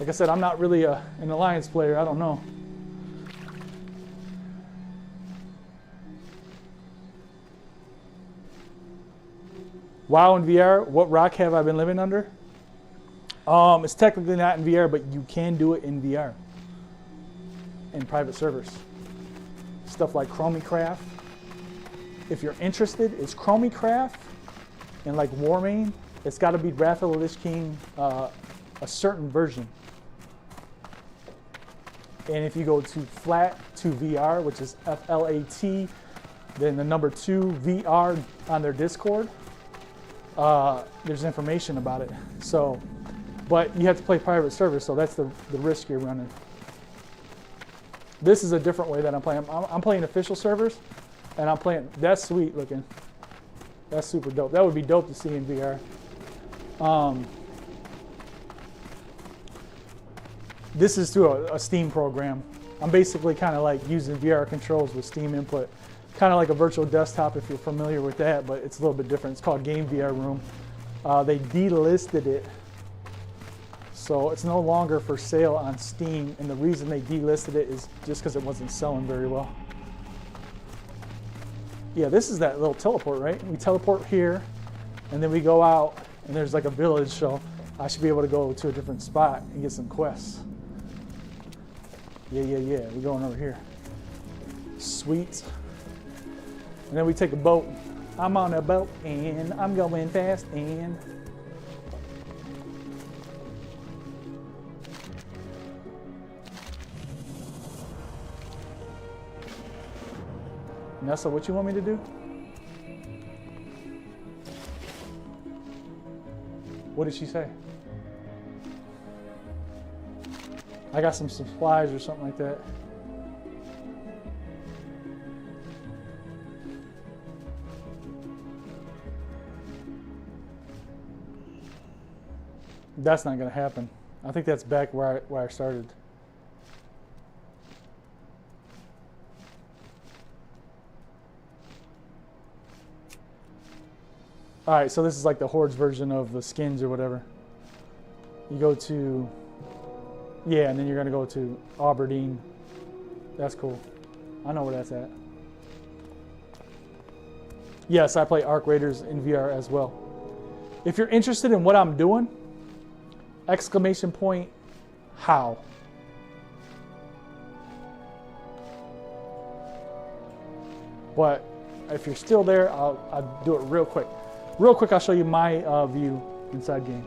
Like I said, I'm not really an Alliance player, I don't know. WoW in VR, what rock have I been living under? It's technically not in VR, but you can do it in VR. In private servers. Stuff like Chromicraft. If you're interested, it's Chromicraft and like Warmane. It's got to be Wrath of the Lich King, a certain version. And if you go to Flat to VR, which is FLAT, then the number 2 VR on their Discord, there's information about it. So, but you have to play private servers, so that's the risk you're running. This is a different way that I'm playing. I'm playing official servers, and I'm playing. That's sweet looking. That's super dope. That would be dope to see in VR. This is through a Steam program. I'm basically kind of like using VR controls with Steam input. Kind of like a virtual desktop if you're familiar with that, but it's a little bit different. It's called Game VR Room. They delisted it, so it's no longer for sale on Steam, and the reason they delisted it is just because it wasn't selling very well. Yeah, this is that little teleport, right? We teleport here, and then we go out, and there's like a village, so I should be able to go to a different spot and get some quests. Yeah, we're going over here. Sweet. And then we take a boat. I'm on a boat, and I'm going fast, and... Nessa, what you want me to do? What did she say? I got some supplies or something like that. That's not going to happen. I think that's back where I started. All right, so this is like the Horde's version of the skins or whatever. You go to, yeah, and then you're gonna go to Aberdeen. That's cool. I know where that's at. Yes, I play Arc Raiders in VR as well. If you're interested in what I'm doing, exclamation point, how? But if you're still there, I'll do it real quick. Real quick, I'll show you my view inside game.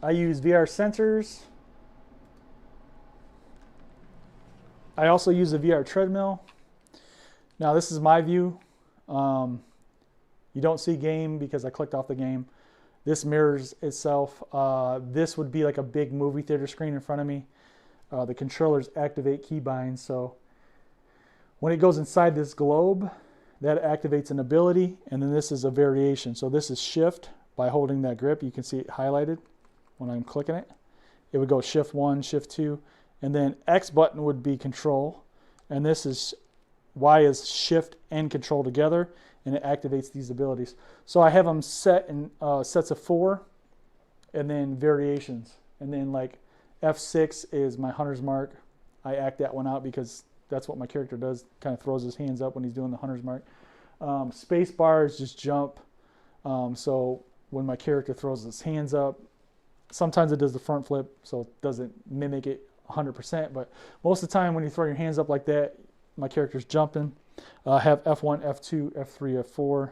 I use VR sensors. I also use a VR treadmill. Now this is my view. You don't see game because I clicked off the game. This mirrors itself. This would be like a big movie theater screen in front of me. The controllers activate keybinds, so when it goes inside this globe, that activates an ability, and then this is a variation. So this is shift by holding that grip. You can see it highlighted when I'm clicking it. It would go shift 1, shift 2, and then X button would be control, and this is Y is shift and control together, and it activates these abilities. So I have them set in sets of 4, and then variations. And then like F6 is my hunter's mark. I act that one out because that's what my character does, kind of throws his hands up when he's doing the hunter's mark. Space bar is just jump. So when my character throws his hands up, sometimes it does the front flip, so it doesn't mimic it 100%, but most of the time when you throw your hands up like that, my character's jumping. Have F1, F2, F3, F4,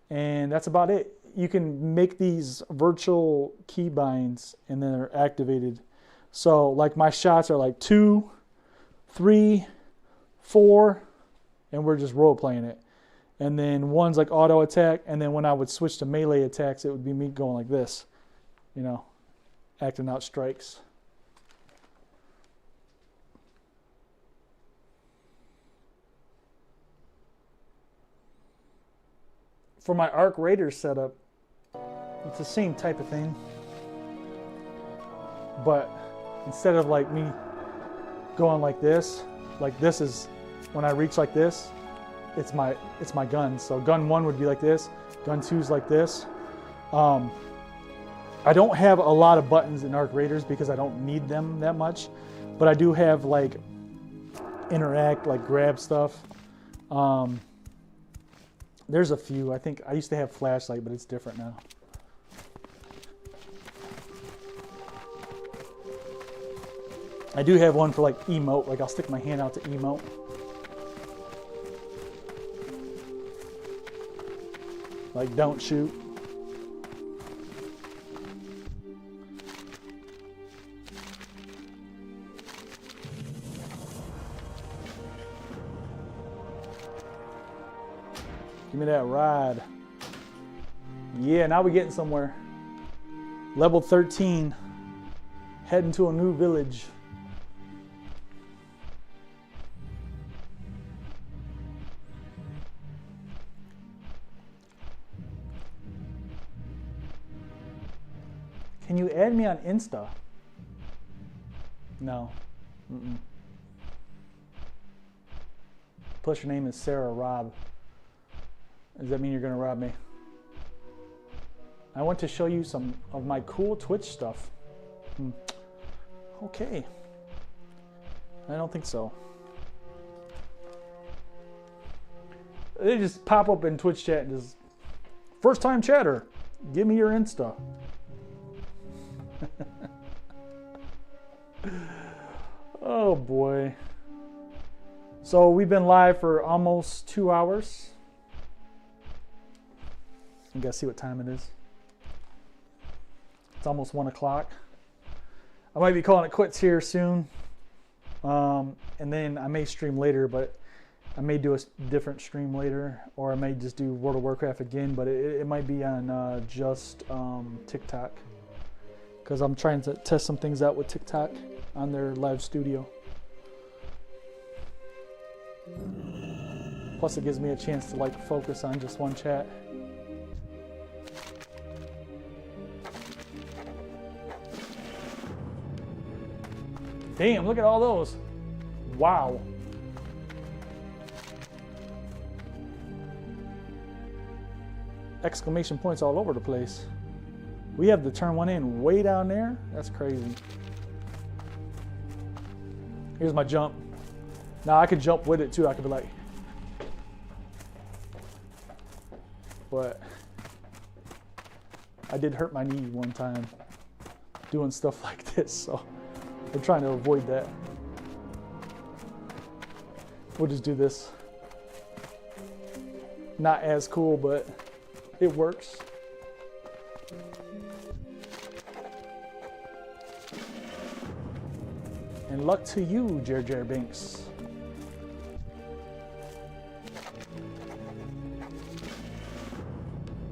and that's about it. You can make these virtual keybinds and then they're activated. So like my shots are like 2, 3, 4, and we're just role playing it. And then one's like auto attack, and then when I would switch to melee attacks, it would be me going like this, you know, acting out strikes. For my Arc Raiders setup, it's the same type of thing, but instead of like me going like this is when I reach like this, it's my gun. So gun 1 would be like this, gun 2 is like this. I don't have a lot of buttons in Arc Raiders because I don't need them that much, but I do have like interact, like grab stuff. There's a few. I think I used to have flashlight, but it's different now. I do have one for like emote, like I'll stick my hand out to emote. Like don't shoot. Give me that ride. Yeah, now we're getting somewhere. Level 13. Heading to a new village. Can you add me on Insta? No. Mm-mm. Plus your name is Sarah Rob. Does that mean you're gonna rob me? I want to show you some of my cool Twitch stuff. Okay. I don't think so. They just pop up in Twitch chat and just, first time chatter, give me your Insta. Oh boy. So we've been live for almost 2 hours. You guys see what time it is? It's almost 1 o'clock. I might be calling it quits here soon. And then I may stream later, but I may do a different stream later, or I may just do World of Warcraft again, but it might be on just TikTok, because I'm trying to test some things out with TikTok on their live studio. Plus it gives me a chance to like focus on just one chat. Damn, look at all those. Wow. Exclamation points all over the place. We have to turn one in way down there. That's crazy. Here's my jump. Now I could jump with it too. I could be like, but I did hurt my knee one time doing stuff like this, so we're trying to avoid that. We'll just do this. Not as cool, but it works. And luck to you, Jer Binks.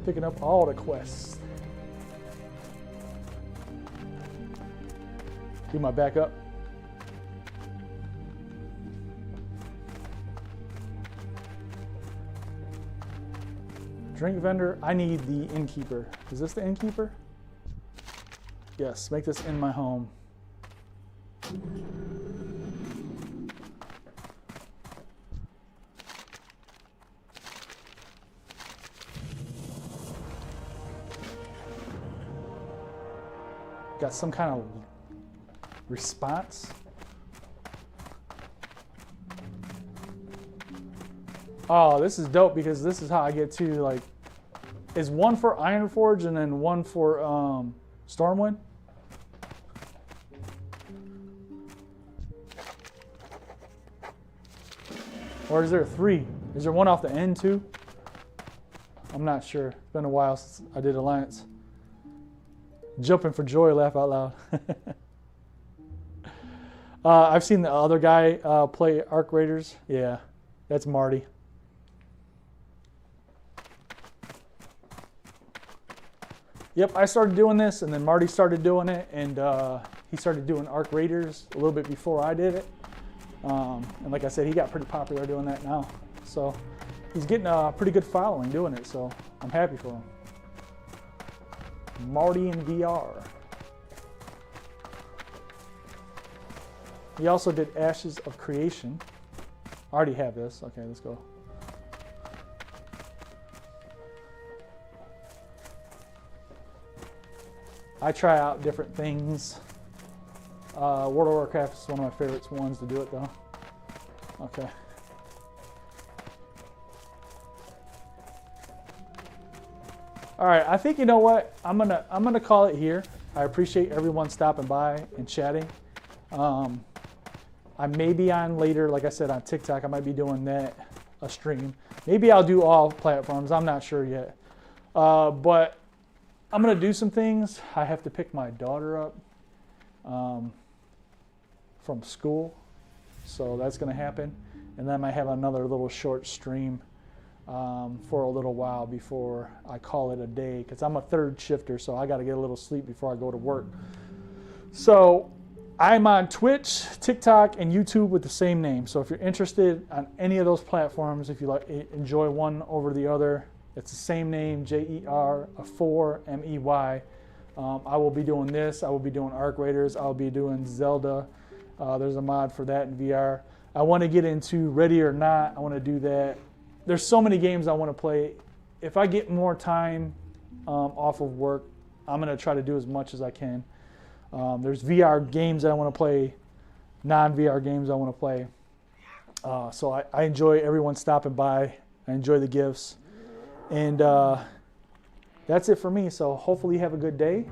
Picking up all the quests. Do my backup. Drink vendor, I need the innkeeper. Is this the innkeeper? Yes, make this in my home. Got some kind of response. Oh, this is dope because this is how I get to like, is one for Ironforge and then one for Stormwind? Or is there 3? Is there one off the end too? I'm not sure. It's been a while since I did Alliance. Jumping for joy, laugh out loud. I've seen the other guy play Arc Raiders. Yeah, that's Marty. Yep, I started doing this, and then Marty started doing it, and he started doing Arc Raiders a little bit before I did it. And like I said, he got pretty popular doing that now. So he's getting a pretty good following doing it, so I'm happy for him. Marty in VR. He also did Ashes of Creation. I already have this. Okay, let's go. I try out different things. World of Warcraft is one of my favorite ones to do it though. Okay. All right, I think you know what? I'm gonna call it here. I appreciate everyone stopping by and chatting. I may be on later, like I said, on TikTok. I might be doing that, a stream. Maybe I'll do all platforms. I'm not sure yet. But I'm gonna do some things. I have to pick my daughter up from school, so that's gonna happen. And then I might have another little short stream for a little while before I call it a day, because I'm a third shifter, so I got to get a little sleep before I go to work. So I'm on Twitch, TikTok, and YouTube with the same name. So if you're interested on any of those platforms, if you like enjoy one over the other, it's the same name, Jer4Mey. I will be doing this. I will be doing Arc Raiders. I'll be doing Zelda. There's a mod for that in VR. I want to get into Ready or Not. I want to do that. There's so many games I want to play. If I get more time off of work, I'm going to try to do as much as I can. There's VR games that I want to play, non-VR games I want to play. So I enjoy everyone stopping by. I enjoy the gifts. And that's it for me. So hopefully you have a good day.